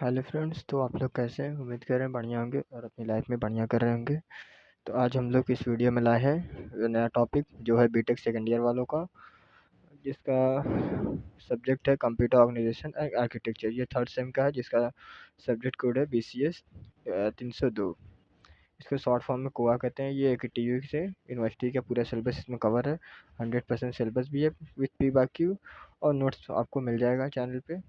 Hello friends, तो आप लोग कैसे हैं? उम्मीद कर रहे हैं बढ़िया होंगे और अपनी लाइफ में बढ़िया कर रहे होंगे। तो आज हम लोग इस वीडियो में लाए हैं नया टॉपिक जो है बीटेक सेकेंड ईयर वालों का, जिसका सब्जेक्ट है कंप्यूटर ऑर्गेनाइजेशन एंड आर्किटेक्चर। ये थर्ड सेम का है, जिसका सब्जेक्ट कोड है BCS 302। इसको शॉर्ट फॉर्म में कोआ कहते हैं। ये एक TU से यूनिवर्सिटी का पूरा सिलेबस इसमें कवर है। 100% सिलेबस भी है विथ PYQ, और नोट्स आपको मिल जाएगा चैनल पे।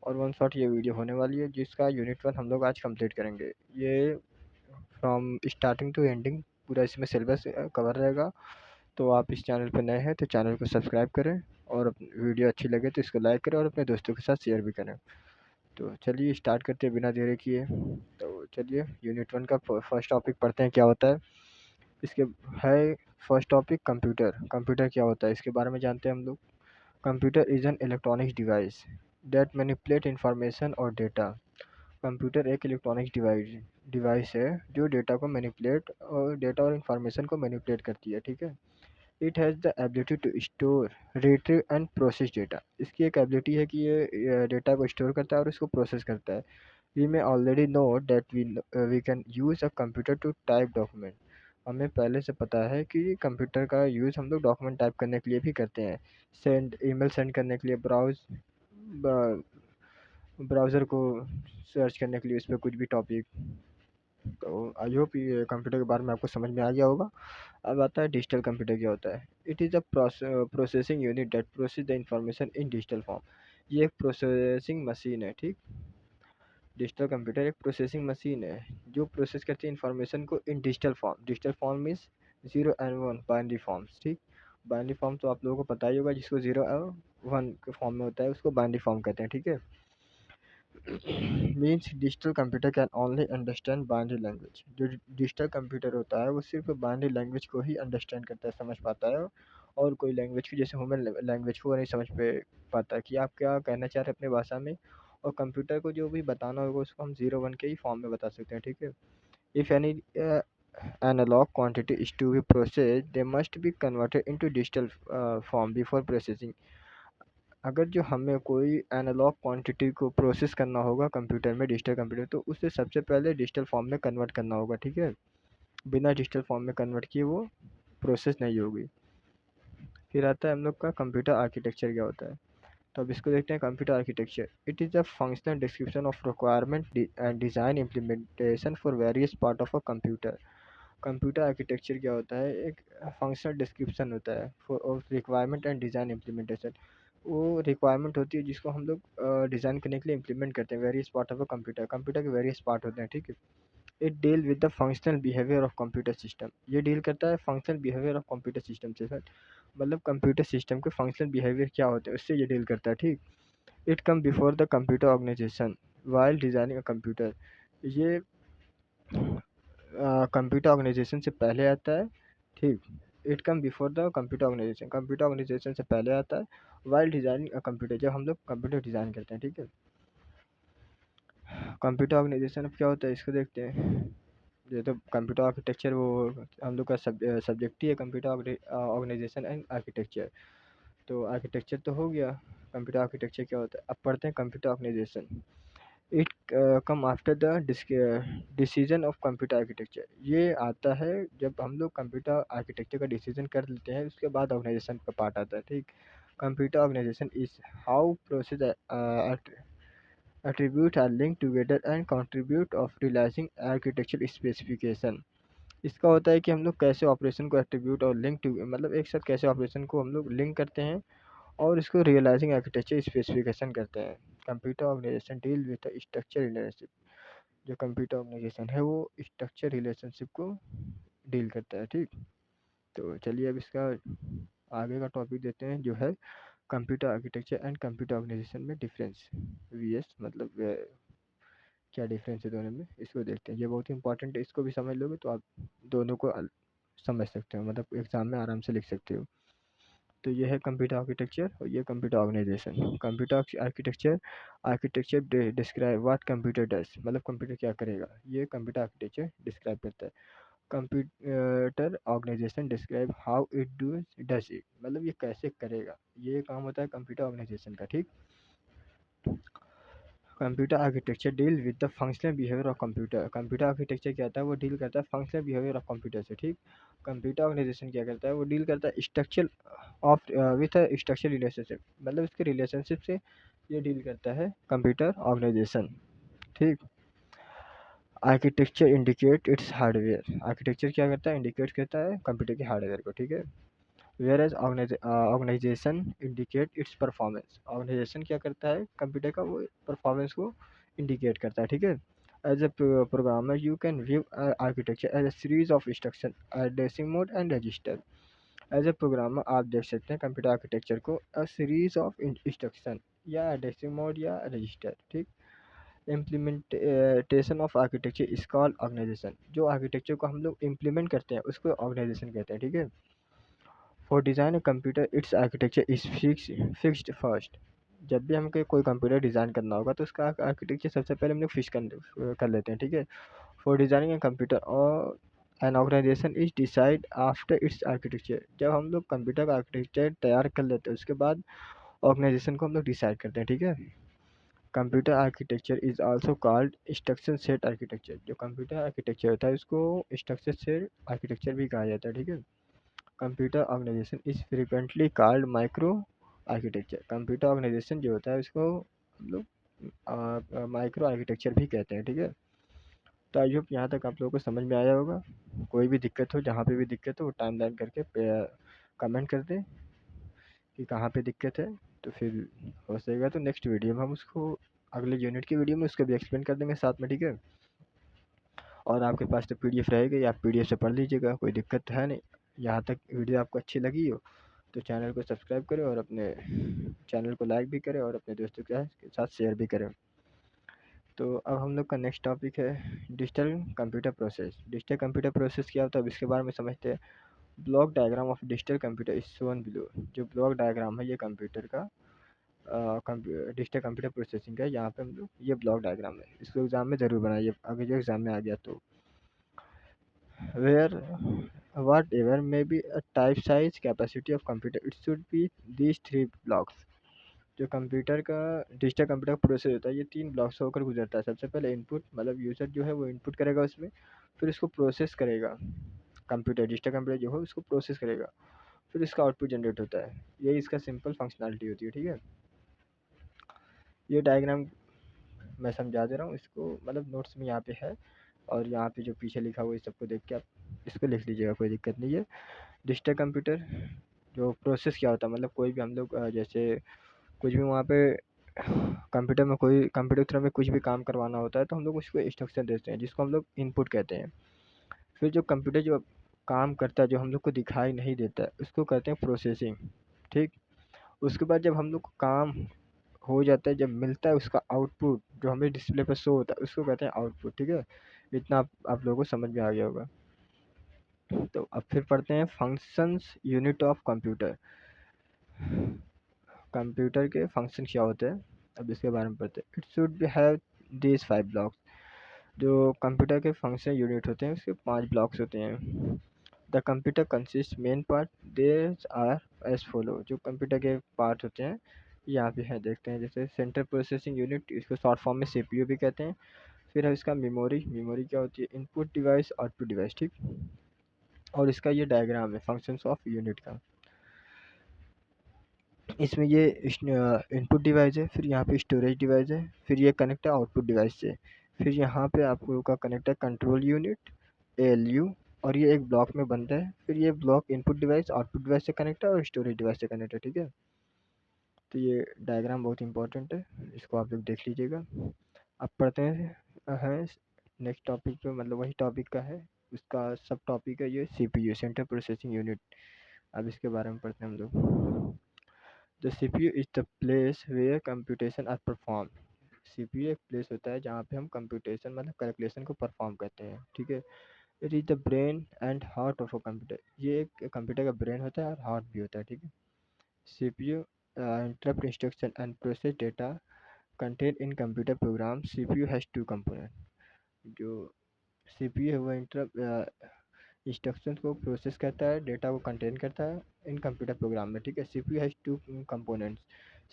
और वन शॉट ये वीडियो होने वाली है, जिसका यूनिट 1 हम लोग आज कंप्लीट करेंगे। ये फ्रॉम स्टार्टिंग टू एंडिंग पूरा इसमें सिलेबस कवर रहेगा। तो आप इस चैनल पर नए हैं तो चैनल को सब्सक्राइब करें, और वीडियो अच्छी लगे तो इसको लाइक करें और अपने दोस्तों के साथ शेयर भी करें। तो चलिए स्टार्ट करते हैं बिना देरी किए। तो चलिए यूनिट 1 का फर्स्ट टॉपिक पढ़ते हैं क्या होता है। इसके है फर्स्ट टॉपिक कंप्यूटर। कंप्यूटर क्या होता है इसके बारे में जानते हैं हम लोग। Computer is an electronic device that manipulate information और डेटा। कंप्यूटर एक इलेक्ट्रॉनिक डिवाइस है जो डेटा को मैनिपुलेट और इंफॉर्मेशन को मैनिपुलेट करती है, ठीक है। It has the ability to store, retrieve and process data. इसकी एक एबिलिटी है कि ये डेटा को स्टोर करता है और इसको प्रोसेस करता है। We may already know that we can use a computer to type document. हमें पहले से पता है कि कंप्यूटर का यूज़ हम लोग डॉक्यूमेंट टाइप करने के लिए भी करते हैं। ईमेल सेंड करने के लिए, ब्राउज़र को सर्च करने के लिए, उस पर कुछ भी टॉपिक। तो आई होप ये कंप्यूटर के बारे में आपको समझ में आ गया होगा। अब आता है डिजिटल कंप्यूटर क्या होता है। It is a processing unit that process the information in digital form. ये एक प्रोसेसिंग मशीन है, ठीक। डिजिटल कंप्यूटर एक प्रोसेसिंग मशीन है जो प्रोसेस करती है इंफॉर्मेशन को इन digital form. Digital form means 0 and 1 binary forms, ठीक। बाइनरी फॉर्म तो आप लोगों को पता ही होगा, जिसको 0 और 1 के फॉर्म में होता है उसको बाइनरी फॉर्म कहते हैं, ठीक है। Means digital computer can only understand binary language. जो डिजिटल कंप्यूटर होता है वो सिर्फ बाइनरी लैंग्वेज को ही अंडरस्टैंड करता है, समझ पाता है। और कोई लैंग्वेज की, जैसे ह्यूमन लैंग्वेज को वो नहीं समझ पे पाता कि आप क्या कहना चाह रहे हैं अपने भाषा में। और कंप्यूटर को जो भी बताना होगा उसको हम 0 1 के ही फॉर्म में बता सकते हैं, ठीक है। If any analog quantity is to be processed, they must be converted into digital form before processing। अगर जो हमें कोई एनालॉग क्वांटिटी को प्रोसेस करना होगा कंप्यूटर में, डिजिटल कंप्यूटर, तो उसे सबसे पहले डिजिटल फॉर्म में कन्वर्ट करना होगा, ठीक है। बिना डिजिटल फॉर्म में कन्वर्ट किए वो प्रोसेस नहीं होगी। फिर आता है हम लोग का कंप्यूटर आर्किटेक्चर क्या होता है। तो अब इसको देखते हैं। Computer architecture it is a functional description of requirement and design implementation for various part of a computer. Computer architecture क्या होता है, एक फंक्शनल डिस्क्रिप्शन होता है for of requirement and design implementation. वो रिक्वायरमेंट होती है जिसको हम लोग डिज़ाइन करने के लिए इम्प्लीमेंट करते हैं। Various part of a computer, computer के वेरियस पार्ट होते हैं, ठीक है। It deal with the functional behaviour of computer system. ये डील करता है functional behaviour of computer system से, सर। मतलब कंप्यूटर सिस्टम के फंक्शनल बिहेवियर क्या होते हैं उससे ये डील करता है, ठीक। It come before the computer organisation while designing a computer. ये कंप्यूटर ऑर्गेनाइजेशन से पहले आता है, ठीक। It come before the computer organisation, computer organisation से पहले आता है। वाइल डिज़ाइनिंग अ कंप्यूटर, जब हम लोग कंप्यूटर डिज़ाइन करते हैं, ठीक है। कंप्यूटर ऑर्गेनाइजेशन अब क्या होता है इसको देखते हैं। ये तो कंप्यूटर आर्किटेक्चर वो हम लोग का सब्जेक्ट ही है, कंप्यूटर ऑर्गेनाइजेशन एंड आर्किटेक्चर। तो आर्किटेक्चर तो हो गया। कंप्यूटर आर्किटेक्चर क्या होता है, अब पढ़ते हैं computer organisation. It come after the decision of computer architecture. ये आता है जब हम लोग कंप्यूटर आर्किटेक्चर का डिसीजन कर लेते हैं, उसके बाद ऑर्गेनाइजेशन का पार्ट आता है, ठीक। Computer organisation is how process attributes are linked together and contribute of realizing architectural specification। इसका होता है कि हम लोग कैसे ऑपरेशन को एट्रीब्यूट और लिंक टू, मतलब एक साथ कैसे ऑपरेशन को हम लोग लिंक करते हैं और इसको रियलाइजिंग आर्किटेक्चर स्पेसिफिकेशन करते हैं। Computer organisation deal with structure relationship. जो कंप्यूटर ऑर्गेनाइजेशन है वो स्ट्रक्चर रिलेशनशिप को डील करता है, ठीक। तो चलिए अब इसका आगे का टॉपिक देते हैं जो है computer architecture and computer organisation में डिफरेंस। VS मतलब क्या डिफरेंस है दोनों में, इसको देखते हैं। ये बहुत ही इंपॉर्टेंट है, इसको भी समझ लोगे तो आप दोनों को समझ सकते हो, मतलब एग्जाम में आराम से लिख सकते हो। तो ये है कंप्यूटर आर्किटेक्चर और ये computer organisation. Computer architecture, architecture describe what computer does, मतलब कंप्यूटर क्या करेगा, ये कंप्यूटर आर्किटेक्चर डिस्क्राइब करता है। Computer organisation describe how it does it, मतलब ये कैसे करेगा, ये काम होता है कंप्यूटर ऑर्गेनाइजेशन का, ठीक। Computer architecture deal with the functional behaviour of computer. Computer architecture क्या होता है, वो डील करता है फंक्शनल बिहेवियर ऑफ कंप्यूटर से, ठीक। कंप्यूटर ऑर्गेनाइजेशन क्या करता है, वो डील करता है structure of with structure relationship, मतलब इसके रिलेशनशिप से ये डील करता है कंप्यूटर ऑर्गेनाइजेशन, ठीक। Architecture indicate it's hardware. Architecture क्या करता है, इंडिकेट करता है कंप्यूटर के हार्डवेयर को, ठीक है। Whereas organisation indicate its performance. Organisation क्या करता है कंप्यूटर का, वो परफॉर्मेंस को इंडिकेट करता है, ठीक है। As a programmer you can view architecture as a series of instruction addressing mode and register. As a programmer आप देख सकते हैं कंप्यूटर आर्किटेक्चर को अ सीरीज ऑफ इंस्ट्रक्शन या एड्रेसिंग मोड या रजिस्टर, ठीक। Implementation of architecture is called organisation. जो architecture को हम लोग इम्प्लीमेंट करते हैं उसको ऑर्गेनाइजेशन कहते हैं, ठीक है। For design a computer it's architecture is fixed first. जब भी हमको कोई कंप्यूटर डिज़ाइन करना होगा तो उसका आर्किटेक्चर सबसे पहले हम लोग फिक्स कर लेते हैं, ठीक है। फॉर डिज़ाइनिंग ए कंप्यूटर और an organisation is decide after its architecture. जब हम लोग कंप्यूटर का आर्किटेक्चर तैयार कर लेते हैं उसके बाद ऑर्गेनाइजेशन को हम लोग डिसाइड करते हैं, ठीक है। Computer architecture is also called instruction set architecture. जो कंप्यूटर आर्किटेक्चर होता है उसको इंस्ट्रक्शन सेट आर्किटेक्चर भी कहा जाता है, ठीक है। Computer organisation is frequently called micro architecture. Computer organisation जो होता है उसको हम लोग माइक्रो आर्किटेक्चर भी कहते हैं, ठीक है। तो आई होप यहाँ तक आप लोगों को समझ में आया होगा। कोई भी दिक्कत हो, जहाँ पे भी दिक्कत हो वो टाइमलाइन करके कमेंट कर दें कि कहाँ पे दिक्कत है, तो फिर हो सकेगा तो नेक्स्ट वीडियो में हम उसको, अगले यूनिट की वीडियो में उसको भी एक्सप्लेन कर देंगे साथ में, ठीक है। और आपके पास तो पीडीएफ रहेगी, आप पीडीएफ से पढ़ लीजिएगा, कोई दिक्कत तो है नहीं। यहाँ तक वीडियो आपको अच्छी लगी हो तो चैनल को सब्सक्राइब करें और अपने चैनल को लाइक भी करें और अपने दोस्तों के साथ शेयर भी करें। तो अब हम लोग का नेक्स्ट टॉपिक है digital computer process. Digital computer process क्या होता है अब इसके बारे में समझते हैं। Block diagram of digital computer is shown below. जो ब्लॉक डायग्राम है ये कंप्यूटर का डिजिटल कंप्यूटर प्रोसेसिंग का है। यहाँ पे हम लोग ये ब्लॉक डायग्राम है, इसको एग्जाम में ज़रूर बनाइए अगर जो एग्जाम में आ गया तो। Where whatever may be a type size capacity of computer it should be these three blocks. जो कंप्यूटर का डिजिटल कंप्यूटर का प्रोसेस होता है ये तीन ब्लॉक्स से होकर गुजरता है। सबसे पहले इनपुट, मतलब यूज़र जो है वो इनपुट करेगा उसमें, फिर इसको प्रोसेस करेगा कंप्यूटर, डिजिटल कंप्यूटर जो है उसको प्रोसेस करेगा, फिर इसका आउटपुट जनरेट होता है। यही इसका सिंपल फंक्शनैलिटी होती है, ठीक है। ये डायग्राम मैं समझा दे रहा हूँ इसको, मतलब नोट्स में यहाँ पे है, और यहाँ पे जो पीछे लिखा हुआ है सबको देख के आप इसको लिख लीजिएगा, कोई दिक्कत नहीं है। डिजिटल कंप्यूटर जो प्रोसेस क्या होता है, मतलब कोई भी हम लोग जैसे कुछ भी वहाँ पे कंप्यूटर में कोई कंप्यूटर की तरफ में कुछ भी काम करवाना होता है तो हम लोग उसको इंस्ट्रक्शन देते हैं जिसको हम लोग इनपुट कहते हैं। फिर जो कंप्यूटर जो काम करता है जो हम लोग को दिखाई नहीं देता है उसको कहते हैं प्रोसेसिंग, ठीक। उसके बाद जब हम लोग को काम हो जाता है, जब मिलता है उसका आउटपुट जो हमें डिस्प्ले पर शो होता है उसको कहते हैं आउटपुट, ठीक है। इतना आप लोगों को समझ में आ गया होगा। तो अब फिर पढ़ते हैं functions unit of computer. Computer के फंक्शन क्या होते हैं अब इसके बारे में पढ़ते हैं। It should be have these 5 blocks. जो कंप्यूटर के फंक्शन यूनिट होते हैं उसके 5 ब्लॉक्स होते हैं। The computer consist main part there are as follow. जो कंप्यूटर के पार्ट होते हैं यहाँ पे है, देखते हैं। जैसे सेंट्रल प्रोसेसिंग यूनिट, इसको शॉर्ट फॉर्म में सीपीयू भी कहते हैं। फिर है इसका मेमोरी। मेमोरी क्या होती है, इनपुट डिवाइस आउटपुट डिवाइस, ठीक। और इसका ये डायग्राम है फंक्शंस ऑफ यूनिट का। इसमें ये इनपुट डिवाइस है, फिर यहाँ पे स्टोरेज डिवाइस है, फिर ये कनेक्ट है आउटपुट डिवाइस से, फिर यहाँ पे आपको का कनेक्ट है कंट्रोल यूनिट एएलयू, और ये एक ब्लॉक में बनता है। फिर ये block input device output device से कनेक्ट है और स्टोरेज डिवाइस से कनेक्ट है, ठीक है। तो ये डायग्राम बहुत इंपॉर्टेंट है, इसको आप लोग देख लीजिएगा। अब पढ़ते हैं नेक्स्ट टॉपिक पे, मतलब वही टॉपिक का है, उसका सब टॉपिक है ये सीपीयू, सेंट्रल प्रोसेसिंग यूनिट। अब इसके बारे में पढ़ते हैं हम लोग। The CPU is the place where computation are perform. CPU एक प्लेस होता है जहाँ पे हम कंप्यूटेशन मतलब कैलकुलेशन को परफॉर्म करते हैं, ठीक है। It is the brain and heart of a computer. ये एक कंप्यूटर का ब्रेन होता है और हार्ट भी होता है, ठीक है। CPU interrupt instruction and process data contained in computer program. CPU has two component। जो सीपीयू है वो इंटरप्ट इंस्ट्रक्शन को प्रोसेस करता है, डेटा को कंटेन करता है इन कंप्यूटर प्रोग्राम में, ठीक है। CPU has two components.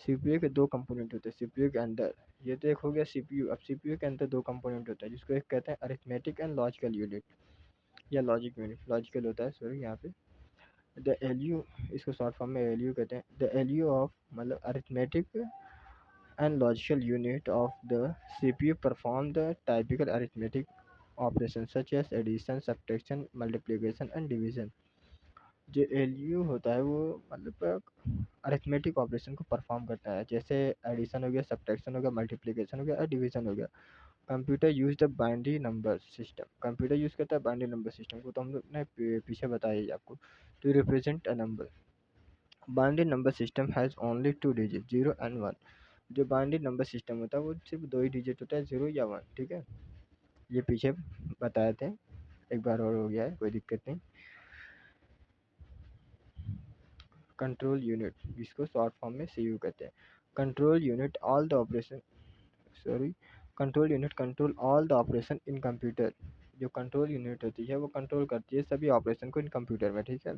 CPU के दो कंपोनेंट होते हैं सीपीयू के अंदर। ये तो एक हो गया सीपीयू। अब सीपीयू के अंदर दो कंपोनेंट होता है जिसको एक कहते हैं अरिथमेटिक एंड लॉजिकल यूनिट या लॉजिक यूनिट, लॉजिकल होता है सॉरी यहाँ पे। द एलयू, इसको शॉर्ट फॉर्म में एलयू कहते हैं। द एलयू ऑफ मतलब arithmetic and logical unit of the CPU perform the typical arithmetic operations such as addition, subtraction, multiplication and division। जो एलयू होता है वो मतलब अरिथमेटिक ऑपरेशन को परफॉर्म करता है, जैसे एडिशन हो गया, सब्ट्रैक्शन हो गया, मल्टीप्लिकेशन हो गया और डिवीजन हो गया। Computer use the binary number system, computer use करता है बाइनरी नंबर सिस्टम को, तो हम लोग ने पीछे बताया ही आपको। To represent a number, binary number system has only two digit, zero and one. जो बाइनरी नंबर सिस्टम होता है वो सिर्फ दो ही डिजिट होता है, जीरो या वन, ठीक है। ये पीछे बताए थे, एक बार और हो गया है, कोई दिक्कत नहीं। कंट्रोल यूनिट, जिसको शॉर्ट फॉर्म में सीयू कहते हैं। Control unit all the operation, sorry, control unit control all the operation in computer. जो कंट्रोल यूनिट होती है वो कंट्रोल करती है सभी ऑपरेशन को इन कंप्यूटर में, ठीक है।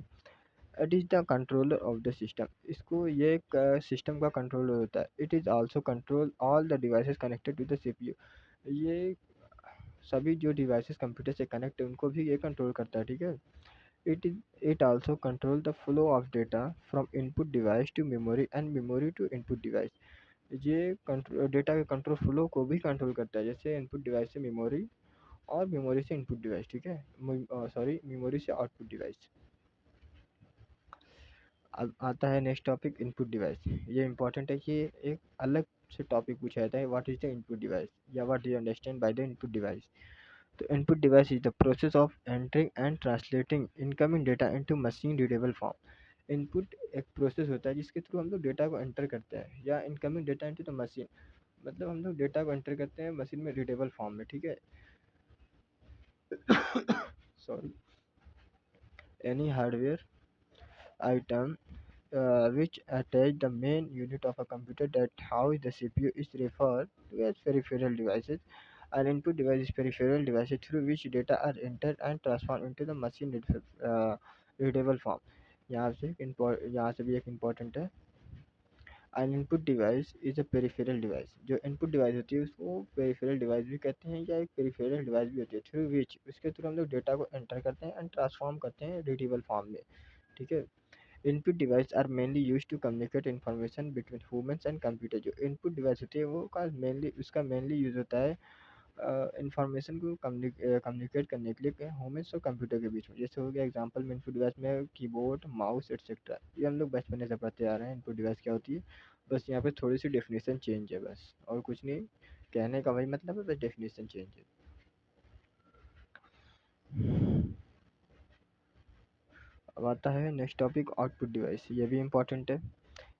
It is the controller of the system, इसको ये एक सिस्टम का कंट्रोलर होता है। It is also control all the devices connected to the CPU, ये सभी जो डिवाइसेस कंप्यूटर से कनेक्ट है उनको भी ये कंट्रोल करता है, ठीक है। It also control the flow of data from input device to memory and memory to input device. ये कंट्रोल डेटा के कंट्रोल फ्लो को भी कंट्रोल करता है, जैसे इनपुट डिवाइस से मेमोरी और मेमोरी से इनपुट डिवाइस, ठीक है, सॉरी मेमोरी से आउटपुट डिवाइस। अब आता है नेक्स्ट टॉपिक, इनपुट डिवाइस। ये इंपॉर्टेंट है कि एक अलग से टॉपिक पूछा जाता है, what is the input device या what do you understand by the input device. तो input device is the process of entering and translating incoming data into machine readable form. Input एक प्रोसेस होता है जिसके थ्रू हम लोग डेटा को एंटर करते हैं, या incoming data into the machine, मतलब हम लोग डेटा को एंटर करते हैं मशीन में रीडेबल फॉर्म में, ठीक है। Sorry, any hardware item which attach the main unit of a computer that house the CPU is referred to as peripheral devices. An input device is peripheral devices through which data are entered and transformed into the machine readable form। यहाँ से भी एक important है। An input device is a peripheral device, जो input device होती है उसको peripheral device भी कहते हैं या एक peripheral device भी होती है, through which उसके थ्रू हम लोग डेटा को एंटर करते हैं एंड ट्रांसफॉर्म करते हैं रीडेबल फॉर्म में, ठीक है। Input device are mainly use to communicate information between humans and computer. जो इनपुट डिवाइस होती है वो का मेनली उसका मेनली यूज होता है इंफॉर्मेशन को कम्युनिकेट करने के लिए ह्यूमंस और कंप्यूटर के बीच में। जैसे हो गया एग्जांपल में इनपुट डिवाइस में कीबोर्ड, माउस एटसेट्रा, ये हम लोग बचपन से पढ़ते आ रहे हैं इनपुट डिवाइस क्या होती है। बस यहाँ पे थोड़ी सी डेफिनेशन चेंज है बस, और कुछ नहीं, कहने का वही मतलब है, बस डेफिनेशन चेंज है। अब आता है नेक्स्ट टॉपिक, आउटपुट डिवाइस। ये भी इंपॉर्टेंट है।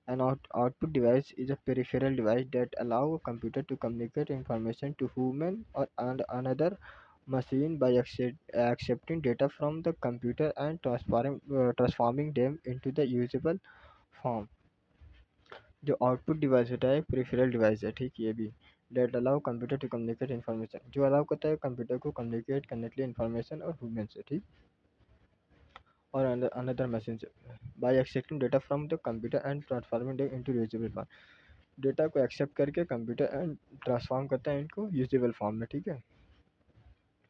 An output device is a peripheral device that allow a computer to communicate information to human or another machine by accepting data from the computer and transforming them into the usable form। जो output device होता है peripheral device है, ठीक, ये भी that allow computer to communicate information, जो allow करता है कंप्यूटर को कम्युनिकेट करने के लिए इन्फॉर्मेशन और ह्यूमन से, ठीक, और अनदर मशीन से by accepting data from the computer and transforming them into usable form. Data को एक्सेप्ट करके कंप्यूटर एंड ट्रांसफॉर्म करता है इनको यूजेबल फॉर्म में, ठीक है।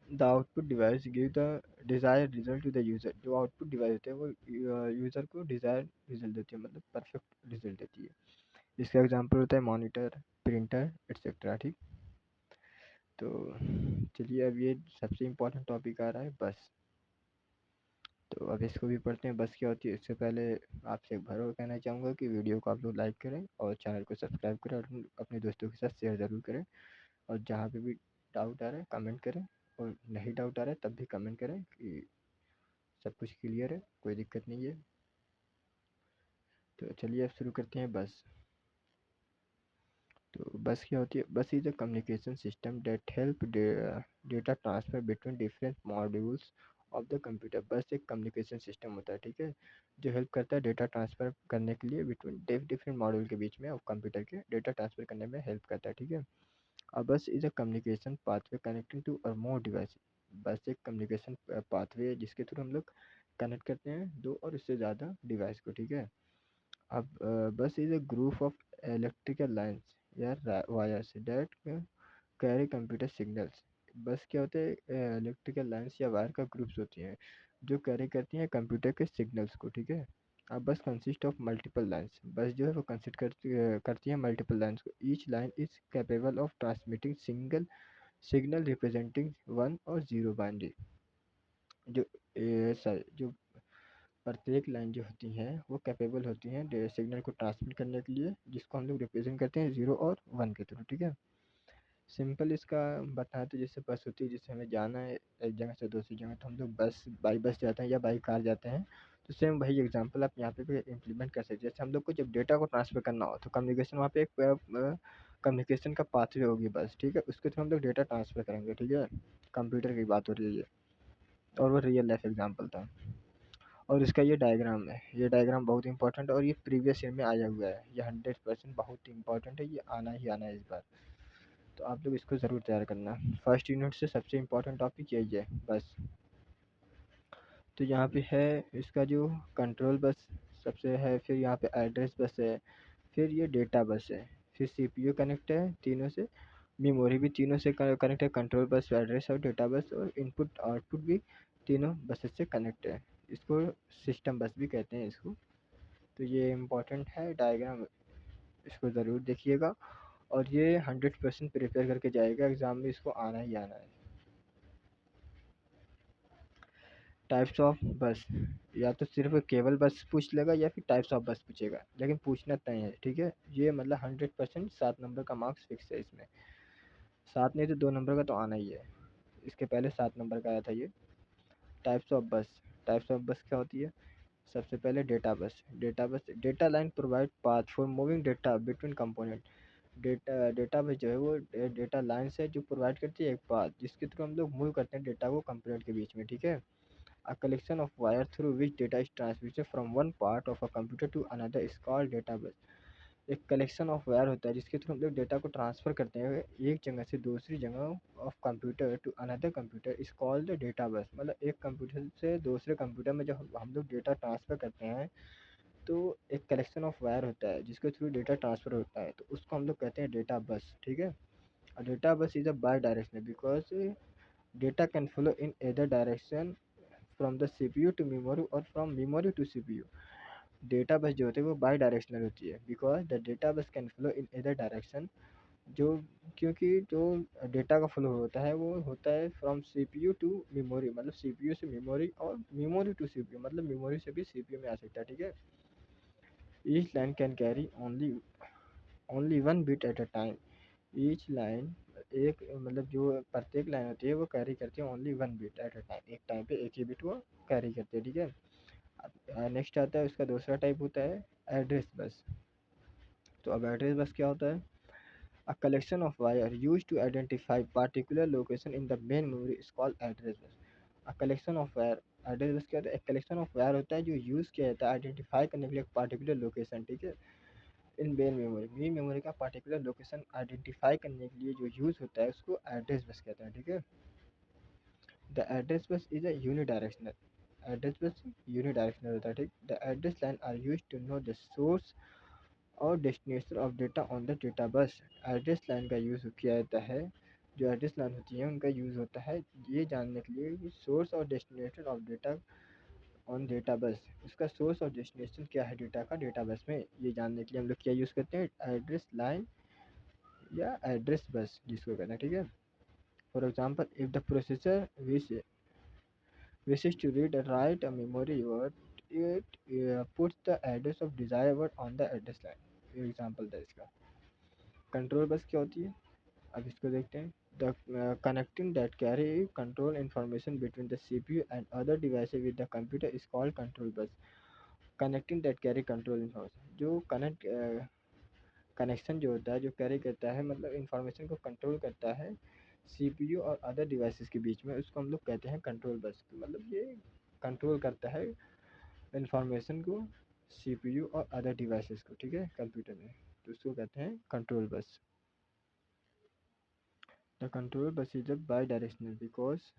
The output device give the desire result to the user. जो आउटपुट डिवाइस होते हैं वो यूजर को डिजायर रिजल्ट देती है, मतलब परफेक्ट रिजल्ट देती है। इसका एग्जांपल होता है मॉनिटर, प्रिंटर एटसेट्रा, ठीक। तो चलिए अब ये सबसे इम्पोर्टेंट टॉपिक आ रहा है बस। तो अब इसको भी पढ़ते हैं, बस क्या होती है। इससे पहले आपसे एक बार और कहना चाहूँगा कि वीडियो को आप लोग लाइक करें और चैनल को सब्सक्राइब करें और अपने दोस्तों के साथ शेयर ज़रूर करें। और जहाँ पे भी डाउट आ रहा है कमेंट करें, और नहीं डाउट आ रहा है तब भी कमेंट करें कि सब कुछ क्लियर है, कोई दिक्कत नहीं है। तो चलिए अब शुरू करते हैं बस। तो बस क्या होती है, बस is a communication system that help data transfer between different modules of the computer. बस एक कम्युनिकेशन सिस्टम होता है, ठीक है, जो हेल्प करता है डेटा ट्रांसफ़र करने के लिए बिटवीन डिफरेंट मॉड्यूल के बीच में और कंप्यूटर के डेटा ट्रांसफ़र करने में हेल्प करता है, ठीक है। A bus is a communication pathway connecting to or more device। बस एक कम्युनिकेशन पाथवे है जिसके थ्रू हम लोग कनेक्ट करते हैं दो और उससे ज़्यादा डिवाइस को, ठीक है। अब bus is a group of electrical lines या wires that carry computer signals. Bus क्या होते हैं, इलेक्ट्रिकल लाइंस या वायर का ग्रुप्स होती हैं जो कैरी करती हैं कंप्यूटर के सिग्नल्स को, ठीक है। अब बस कंसिस्ट ऑफ मल्टीपल लाइंस, बस जो है वो कंसिस्ट करती है मल्टीपल लाइंस को। Each line is capable of transmitting single signal representing one और जीरो बाइनरी। जो जो प्रत्येक लाइन जो होती हैं वो कैपेबल होती हैं सिग्नल को ट्रांसमिट करने के लिए, जिसको हम लोग रिप्रेजेंट करते हैं जीरो और वन के थ्रू, ठीक है। सिंपल इसका बताएं तो जैसे बस होती है, जिससे हमें जाना है एक जगह से दूसरी जगह, तो हम लोग बस बाई बस जाते हैं या बाई कार जाते हैं। तो सेम वही एग्जांपल आप यहाँ पे भी इम्प्लीमेंट कर सकते हैं। जैसे हम लोग को जब डेटा को ट्रांसफर करना हो तो कम्युनिकेशन वहाँ पे एक कम्युनिकेशन का पाथवे होगी बस, ठीक है। उसके थ्रू हम लोग डेटा ट्रांसफर करेंगे, ठीक है। कंप्यूटर की बात हो रही है ये, और वो रियल लाइफ एग्जाम्पल था। और इसका ये डायग्राम है, ये डायग्राम बहुत इंपॉर्टेंट है और ये प्रीवियस ईयर में आया हुआ है। ये 100% बहुत इंपॉर्टेंट है, ये आना ही आना है इस बार। तो आप लोग इसको ज़रूर तैयार करना। फर्स्ट यूनिट से सबसे इम्पोर्टेंट टॉपिक यही है बस। तो यहाँ पे है इसका जो कंट्रोल बस सबसे है, फिर यहाँ पे एड्रेस बस है, फिर ये डेटा बस है, फिर सीपीयू कनेक्ट है तीनों से, मेमोरी भी तीनों से कनेक्ट है, कंट्रोल बस, एड्रेस और डेटा बस, और इनपुट आउटपुट भी तीनों बसेस से कनेक्ट है। इसको सिस्टम बस भी कहते हैं इसको। तो ये इम्पोर्टेंट है डायग्राम, इसको ज़रूर देखिएगा। और ये 100% प्रिपेयर करके जाएगा एग्ज़ाम में, इसको आना ही आना है। टाइप्स ऑफ बस, या तो सिर्फ केवल बस पूछ लेगा या फिर टाइप्स ऑफ बस पूछेगा, लेकिन पूछना तय है, ठीक है। ये मतलब 100% 7 नंबर का मार्क्स फिक्स है इसमें। 7 नहीं तो 2 नंबर का तो आना ही है। इसके पहले 7 नंबर का आया था ये। टाइप्स ऑफ बस, टाइप्स ऑफ बस क्या होती है? सबसे पहले data bus. Data bus, data line provide path for moving data between component. Data bus जो है वो डेटा लाइन से जो प्रोवाइड करती है एक पाथ, जिसके थ्रू हम लोग मूव करते हैं डेटा को कंपोनेंट के बीच में, ठीक है। A collection of wires through which data is transmitted from one part of a computer to another is called database। एक कलेक्शन ऑफ वायर होता है जिसके थ्रू हम लोग डेटा को ट्रांसफ़र करते हैं एक जगह से दूसरी जगह of computer to another computer is called database. मतलब एक कंप्यूटर से दूसरे कंप्यूटर में जब हम लोग डेटा ट्रांसफ़र करते हैं तो एक कलेक्शन ऑफ वायर होता है जिसके थ्रू डेटा ट्रांसफ़र होता है, तो उसको हम लोग कहते हैं डेटा बस, ठीक है। और data bus is a bidirectional because data can flow in either direction from the CPU to memory और from memory to CPU. Data bus जो होती है वो बाई डायरेक्शनल होती है because the data bus can flow in other direction. जो क्योंकि जो डेटा का फ्लो होता है वो होता है फ्रॉम सीपीयू टू मेमोरी, मतलब सीपीयू से मेमोरी और मेमोरी टू सीपीयू, मतलब मेमोरी से भी सीपीयू में आ सकता है, ठीक है। Each line can carry only one bit at a time. Each line, एक मतलब जो प्रत्येक लाइन होती है वो कैरी करती है only one bit at a time, एक टाइम पे एक ही बिट वो कैरी करती है, ठीक है। नेक्स्ट आता है उसका दूसरा टाइप होता है एड्रेस बस। तो अब एड्रेस बस क्या होता है? A collection of wire used to identify particular location in the main memory is called address bus. A collection of wire, address bus क्या होता है? एक कलेक्शन ऑफ वायर होता है जो यूज़ किया जाता है आइडेंटिफाई करने के लिए एक पार्टिकुलर लोकेशन, ठीक है। इन मेन मेमोरी का पार्टिकुलर लोकेशन आइडेंटिफाई करने के लिए जो यूज़ होता है उसको एड्रेस बस कहते हैं, ठीक है। The address bus is a unidirectional, address bus unidirectional होता है, ठीक। The address line are used to know the source और destination of data on the data bus. Address line का यूज़ किया जाता है, जो एड्रेस लाइन होती है उनका यूज़ होता है ये जानने के लिए कि सोर्स और destination of data on data bus. उसका सोर्स और डेस्टिनेशन क्या है डेटा का डेटा बस में, ये जानने के लिए हम लोग क्या यूज़ करते हैं? एड्रेस लाइन या एड्रेस बस जिसको कहते हैं, ठीक है। For example if the processor wishes to read or write a memory word, it puts the address of desired word on the address line। Example था इसका। कंट्रोल बस क्या होती है? अब इसको देखते हैं। The connecting that carry control information between the CPU and other devices with the computer is called control bus. Connecting that carry control information, जो कनेक्शन जो होता है जो कैरी करता है मतलब इंफॉर्मेशन को कंट्रोल करता है सीपीयू और अदर डिवाइसेस के बीच में, उसको हम लोग कहते हैं कंट्रोल बस। मतलब ये कंट्रोल करता है इंफॉर्मेशन को सीपीयू और अदर डिवाइसेस को, ठीक है, कंप्यूटर में, तो उसको कहते हैं control bus. The control bus is a bidirectional because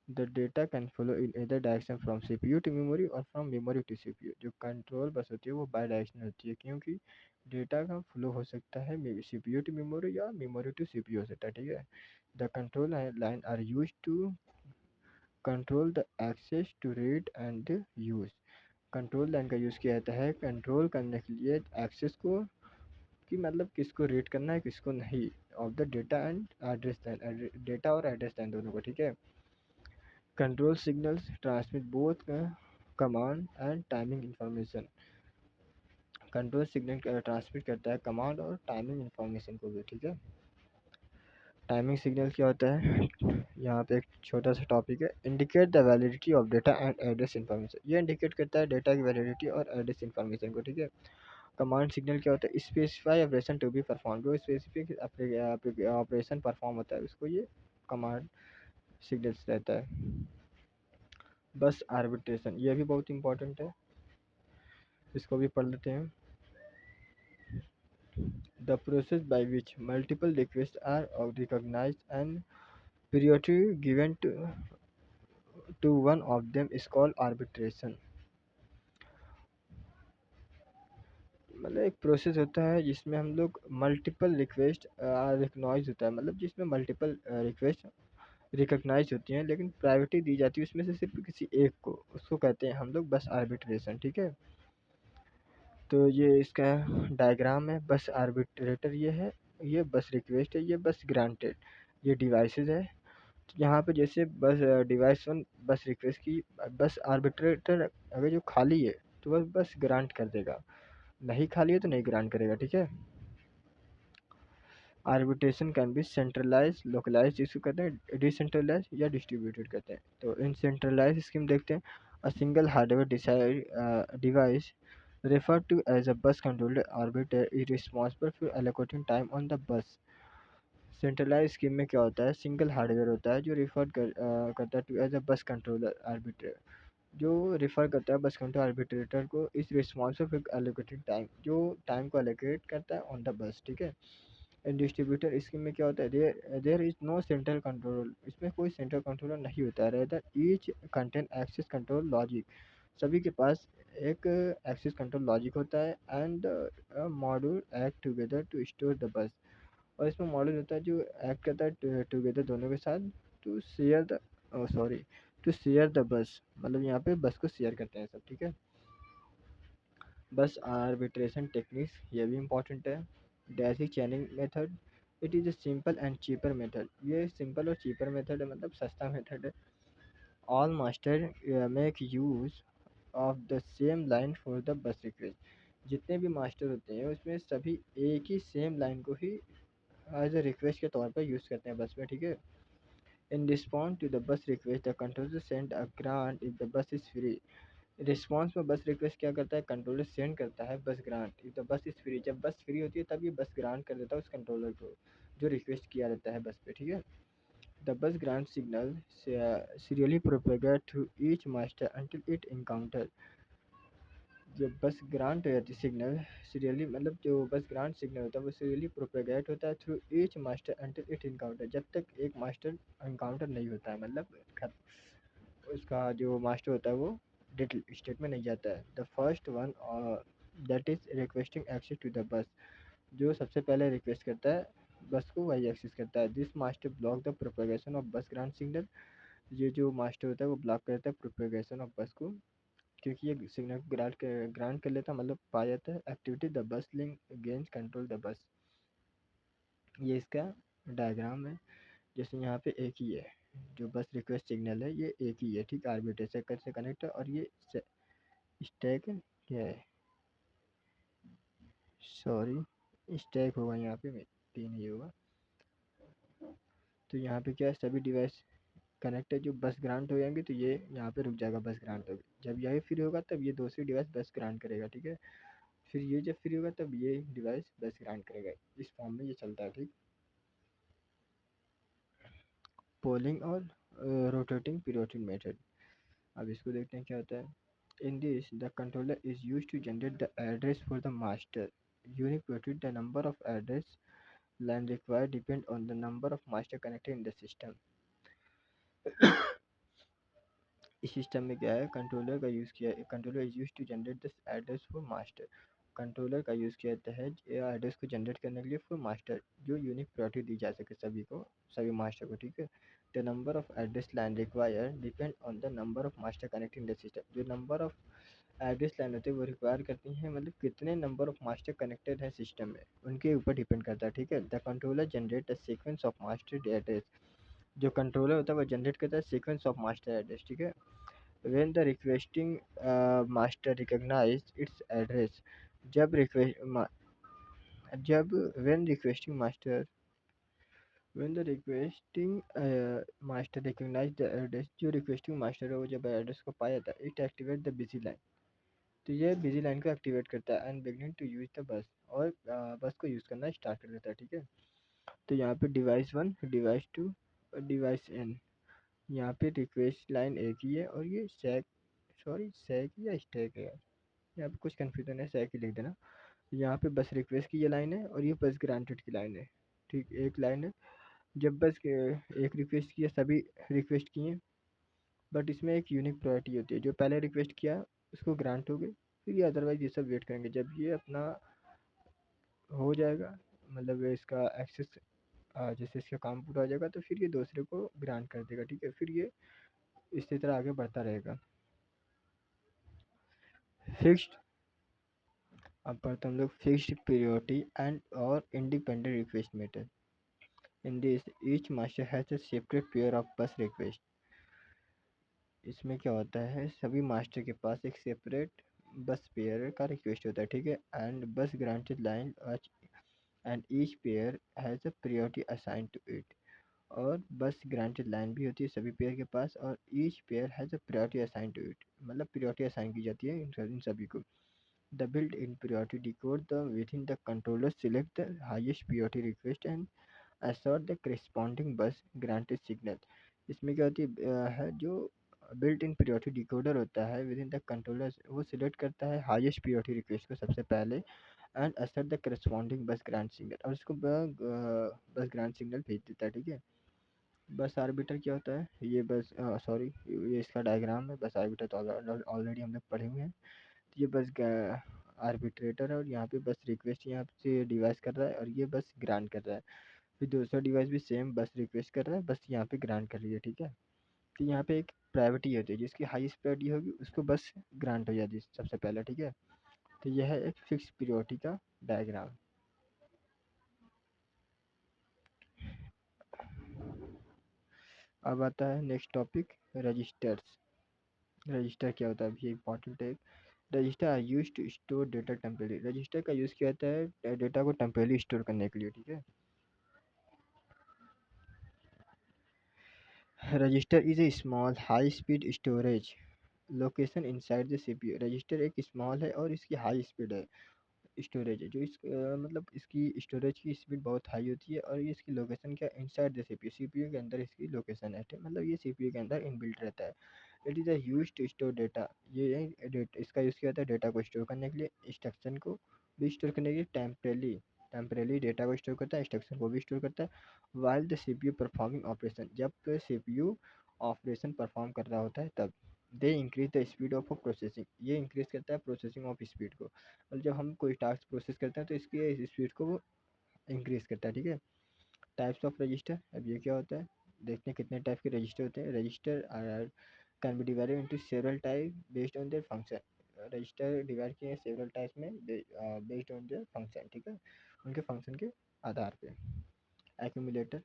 the data can follow in other direction from CPU to memory और फ्रॉम मेमोरी टू सीपीयू। जो कंट्रोल बस होती है वो बाई डायरेक्शनल होती है क्योंकि डेटा का फ्लो हो सकता है सीपीयू टू मेमोरी या मेमोरी टू सीपीयू हो सकता है, ठीक है। The control line are use to control the access to read and use. Control line का यूज़ किया जाता है कंट्रोल करने के लिए एक्सेस को, कि मतलब किसको रीड करना है किसको नहीं, of the data and address line, data और एड्रेस लाइन दोनों को, ठीक है। Control signals transmit both command and timing information. Control signal transmit करता है कमांड और टाइमिंग इंफॉर्मेशन को भी, ठीक है। टाइमिंग सिग्नल क्या होता है, यहाँ पे एक छोटा सा टॉपिक है, indicate the validity of data and address information. ये इंडिकेट करता है डेटा की वैलिडिटी और एड्रेस इन्फॉर्मेशन को, ठीक है। कमांड सिग्नल क्या होता है, specify operation to be perform, जो स्पेसिफिक ऑपरेशन परफॉर्म होता है उसको ये कमांड सिग्नल्स रहता है। बस आर्बिट्रेशन ये भी बहुत इंपॉर्टेंट है, इसको भी पढ़ लेते हैं। The process by which multiple request are recognised and priority given to one of them is called arbitration। मतलब एक प्रोसेस होता है जिसमें हम लोग मल्टीपल रिक्वेस्ट रिकॉग्नाइज होता है, मतलब जिसमें मल्टीपल रिक्वेस्ट रिकॉग्नाइज होती हैं लेकिन प्रायोरिटी दी जाती है उसमें से सिर्फ किसी एक को, उसको कहते हैं हम लोग बस आर्बिट्रेशन, ठीक है। तो ये इसका डायग्राम है, बस आर्बिट्रेटर ये है, ये बस रिक्वेस्ट है, ये बस ग्रांटेड, ये डिवाइसेस है। यहाँ पे जैसे बस डिवाइस वन बस रिक्वेस्ट की, बस आर्बिट्रेटर अगर जो खाली है तो बस बस ग्रांट कर देगा, नहीं खाली है तो नहीं ग्रांट करेगा, ठीक है। Arbitration can be centralise localise, जिसको कहते हैं डिसेंट्रलाइज या डिस्ट्रीब्यूटेड कहते हैं। तो इन सेंट्रलाइज स्कीम देखते हैं, a single hardware device referred to as a bus controller arbiter is responsible for allocating time on the bus। Centralise scheme में क्या होता है, सिंगल हार्डवेयर होता है जो करता है to as a bus controller arbitrator, जो रिफर करता है बस कंट्रोल आर्बिट्रेटर को, इस रिस्पॉन्सिबल फॉर एलोकेटेड टाइम, जो टाइम को एलोकेट करता है ऑन द बस, ठीक है। एंड डिस्ट्रीब्यूटर स्कीम में क्या होता है, there is no central control, इसमें कोई सेंट्रल कंट्रोलर नहीं होता है, rather each content access control logic, सभी के पास एक एक्सेस कंट्रोल लॉजिक होता है, and module act together to store the bus, और इसमें मॉड्यूल होता है जो एक्ट करता है टुगेदर दोनों के साथ, to share the sorry to share the bus, मतलब यहाँ पे बस को शेयर करते हैं सब, ठीक है। बस आर्बिट्रेशन टेक्निक्स ये भी इम्पोर्टेंट है। Daisy chaining method, it is a simple and cheaper method, ये सिंपल और चीपर मेथड है, मतलब सस्ता मेथड है। All master make use of the same line for the bus request, जितने भी मास्टर होते हैं उसमें सभी एक ही सेम लाइन को ही एज अ रिक्वेस्ट के तौर पर यूज़ करते हैं बस में, ठीक है। In response to the bus request the controller send a grant if the bus is free. Response में बस रिक्वेस्ट क्या करता है, कंट्रोलर सेंड करता है बस grant if the bus is free, जब बस फ्री होती है तब ये बस ग्रांट कर देता है उस कंट्रोलर को जो रिक्वेस्ट किया रहता है बस पे, ठीक है। The bus grant signal serially propagate through each master until it encounter। जो बस ग्रांट हो जाती है सिग्नल सीरियली, मतलब जो बस ग्रांट सिग्नल होता है वो सीरियली प्रोपेगेट होता है through each master until it encounter, जब तक एक मास्टर इनकाउंटर नहीं होता है, मतलब उसका जो मास्टर होता है वो डेड स्टेट में नहीं जाता है। The first one that is requesting access to the bus, जो सबसे पहले रिक्वेस्ट करता है बस को वही एक्सेस करता है। This master block the propagation of बस ग्रांट सिग्नल, ये जो मास्टर होता है वो ब्लॉक करता है प्रोपेगेशन ऑफ बस को, क्योंकि ये सिग्नल ग्रांट कर लेता, मतलब पाया जाता है। Activity the bus link gains control the bus, ये इसका डायग्राम है। जैसे यहाँ पे एक ही है, जो बस रिक्वेस्ट सिग्नल है ये एक ही है, ठीक, आर्बिट्रेटर से कनेक्ट है, और ये स्टैक क्या है, सॉरी स्टैक होगा यहाँ पे, तीन ही होगा। तो यहाँ पे क्या है, सभी डिवाइस कनेक्ट है, जो बस ग्रांट हो जाएंगे तो ये यहाँ पे रुक जाएगा, बस ग्रांट होगी, जब यही फ्री होगा तब ये दूसरी डिवाइस बस ग्रांट करेगा, ठीक है। फिर ये जब फ्री होगा तब ये डिवाइस बस ग्रांट करेगा, इस फॉर्म में ये चलता है, ठीक। पोलिंग और रोटेटिंग पीरियोडिक मेथड, अब इसको देखते हैं क्या होता है। In this the controller is use to generate the address for the master unique periodic, the number of address line required depend on the number of master connected in the system. इस system में क्या है, controller का use किया, controller is use to generate the address for master, controller का use किया जाता है एड्रेस को जनरेट करने के लिए फॉर मास्टर, जो यूनिक प्रायोरिटी दी जा सके सभी को, सभी मास्टर को, ठीक है। The number of address line require depend on the number of master connecting the system. जो नंबर ऑफ एड्रेस लाइन होती है वो रिक्वायर करती हैं, मतलब कितने नंबर ऑफ मास्टर कनेक्टेड है सिस्टम में, उनके ऊपर डिपेंड करता है, ठीक है। The controller generate the sequence of master address. जो कंट्रोलर होता है वो जनरेट करता है सीक्वेंस ऑफ मास्टर एड्रेस, ठीक है। when the requesting master recognize its address, जब रिक्वेस्ट जब when requesting master when the requesting master recognize the address, जो requesting master है वो जब एड्रेस को पाया था, it activate the busy line, तो ये बिजी लाइन को एक्टिवेट करता है and beginning to use the bus, और बस को यूज़ करना स्टार्ट कर देता है, ठीक है। तो यहाँ पे डिवाइस 1, डिवाइस 2, डिवाइस एन, यहाँ पे रिक्वेस्ट लाइन एक ही है, और ये सैक या स्टैक है यार, यहाँ पे कुछ कन्फ्यूजन है, सैक ही लिख देना। यहाँ पे बस रिक्वेस्ट की ये लाइन है, और ये बस ग्रांटेड की लाइन है, ठीक, एक लाइन है। जब बस एक रिक्वेस्ट किया, सभी रिक्वेस्ट किए, बट इसमें एक यूनिक प्रायोरिटी होती है, जो पहले रिक्वेस्ट किया उसको ग्रांट हो गई, फिर ये अदरवाइज ये सब वेट करेंगे, जब ये अपना हो जाएगा, मतलब इसका एक्सेस, जैसे इसका काम पूरा हो जाएगा, तो फिर ये दूसरे को ग्रांट कर देगा, ठीक है। फिर ये इसी तरह आगे बढ़ता रहेगा। फिक्स्ड, अब पढ़ते हम लोग fixed priority and or independent request method. In this, each master has a separate pair of bus request. इसमें क्या होता है, सभी मास्टर के पास एक सेपरेट बस पेयर का रिक्वेस्ट होता है, ठीक है। एंड बस granted line and each pair has a priority assigned to it. और बस ग्रांटेड लाइन भी होती है सभी पेयर के पास, और each pair has a priority assigned to it, मतलब priority असाइन की जाती है इन सभी को। The built-in priority decode the within the controller select the highest priority request and assert the corresponding bus granted signal. इसमें क्या होती है जो बिल्ट इन priority डिकोडर होता है विद इन द कंट्रोलर, वो सिलेक्ट करता है हाईएस्ट priority रिक्वेस्ट को सबसे पहले, एंड assert द corresponding बस ग्रांट सिग्नल, और उसको बस ग्रांट सिग्नल भेज देता है, ठीक है। बस आर्बिटर क्या होता है, ये बस सॉरी, ये इसका डायग्राम है। बस आर्बिटर तो ऑलरेडी हम लोग पढ़े हुए हैं। ये बस आर्बिट्रेटर है, और यहाँ पे बस रिक्वेस्ट यहाँ से डिवाइस कर रहा है, और ये बस ग्रांट कर रहा है। फिर दूसरा डिवाइस भी सेम बस रिक्वेस्ट कर रहा है, बस यहाँ पे ग्रांट कर रही है, ठीक है। तो यहाँ पे एक प्रायोरिटी होती है, जिसकी हाईएस्ट प्रायोरिटी होगी उसको बस ग्रांट हो जाती है सबसे पहले, ठीक है। तो यह है एक फिक्स प्रायोरिटी का डायग्राम। अब आता है नेक्स्ट टॉपिक, रजिस्टर्स। रजिस्टर क्या होता है, अभी इंपॉर्टेंट है। Register are use to store data temporary, register का यूज़ किया जाता है डेटा को टेम्परेरी स्टोर करने के लिए, ठीक है। Register is a small high speed storage location inside the CPU. Register एक स्मॉल है और इसकी हाई स्पीड है, स्टोरेज है, जो मतलब इसकी स्टोरेज की स्पीड बहुत हाई होती है, और ये इसकी लोकेशन क्या, इनसाइड द सीपीयू, सीपीयू के अंदर इसकी लोकेशन है, मतलब ये सीपीयू के अंदर इनबिल्ट रहता है। It is use to store data, ये इसका यूज़ किया जाता है डेटा को स्टोर करने के लिए, इंस्ट्रक्शन को भी स्टोर करने के लिए, टेम्परेली डेटा को स्टोर करता है, इंस्ट्रक्शन को भी स्टोर करता है। While the CPU performing operation, जब सीपीयू ऑपरेशन परफॉर्म कर रहा होता है तब। They increase the speed of processing, ये इंक्रीज करता है प्रोसेसिंग ऑफ स्पीड को, और जब हम कोई टास्क प्रोसेस करते हैं तो इसकी स्पीड को वो इंक्रीज करता है, ठीक है। टाइप्स ऑफ रजिस्टर, अब ये क्या होता है, देखते हैं कितने टाइप के रजिस्टर होते हैं। Register are can be divided into several type based on their function. Register divide किए सेवरल टाइप्स में बेस्ड ऑन देयर फंक्शन, ठीक है, उनके फंक्शन के आधार पे। Accumulator,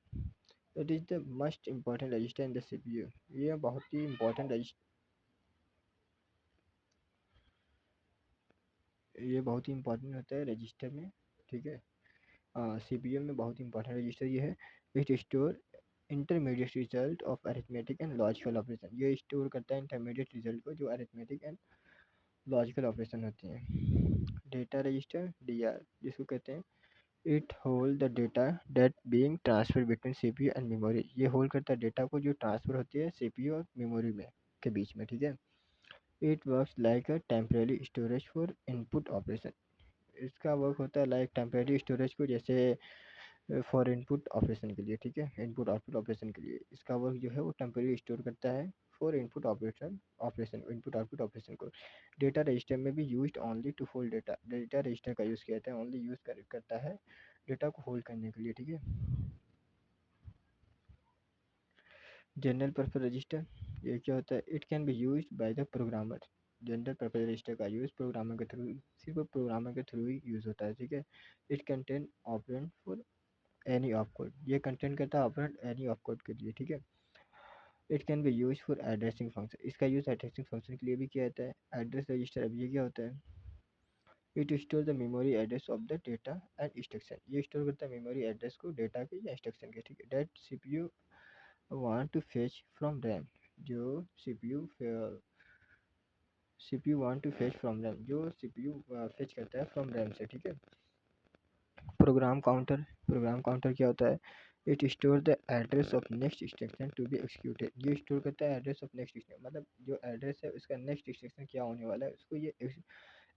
it is the most important register in the CPU, ये बहुत ही इंपॉर्टेंट रजिस्टर, ये बहुत ही इंपॉर्टेंट होता है रजिस्टर में, ठीक है। सीपीयू में बहुत इंपॉर्टेंट रजिस्टर ये है। It store intermediate result of arithmetic and logical operation, ये स्टोर करता है इंटरमीडिएट रिजल्ट को जो अरिथमेटिक एंड लॉजिकल ऑपरेशन होते हैं। डेटा रजिस्टर डीआर जिसको कहते हैं, it hold the data that being transfer between CPU and memory, ये होल्ड करता है डेटा को जो ट्रांसफर होती है सीपीयू और मेमोरी में के बीच में, ठीक है। It works like a temporary storage for input operation, इसका वर्क होता है लाइक टेम्परेरी स्टोरेज को, जैसे फॉर इनपुट ऑपरेशन के लिए, ठीक है, इनपुट आउटपुट ऑपरेशन के लिए इसका वर्क जो है वो टेम्परेरी स्टोर करता है for input operation input output operation को। डेटा रजिस्टर में भी used only to hold data, data register का यूज़ किया जाता है, ओनली यूज़ करता है डेटा को होल्ड करने के लिए, ठीक है। जनरल पर्पज रजिस्टर ये क्या होता है, it can be use by the programmer. General purpose register का यूज़ प्रोग्रामर के थ्रू, सिर्फ प्रोग्रामर के थ्रू ही यूज़ होता है, ठीक है। It contain operand for any of code, ये कंटेंट करता है ऑपरेंड एनी ऑफ कोड के लिए, ठीक है। It can be use for addressing function, इसका यूज़ एड्रेसिंग फंक्शन के लिए भी किया जाता है। एड्रेस रजिस्टर अब ये क्या होता है, it store the memory address of the data and instruction, ये स्टोर करता है मेमोरी एड्रेस को डेटा के या इंस्ट्रक्शन के, ठीक है। That CPU want to fetch from RAM, जो CPU want to fetch from RAM, जो सीपीयू फेच करता है फ्रॉम रैम से, ठीक है। प्रोग्राम काउंटर क्या होता है, it store the address of next instruction to be executed, ये स्टोर करता है एड्रेस ऑफ नेक्स्ट इंस्ट्रक्शन, मतलब जो एड्रेस है उसका नेक्स्ट इंस्ट्रक्शन क्या होने वाला है उसको ये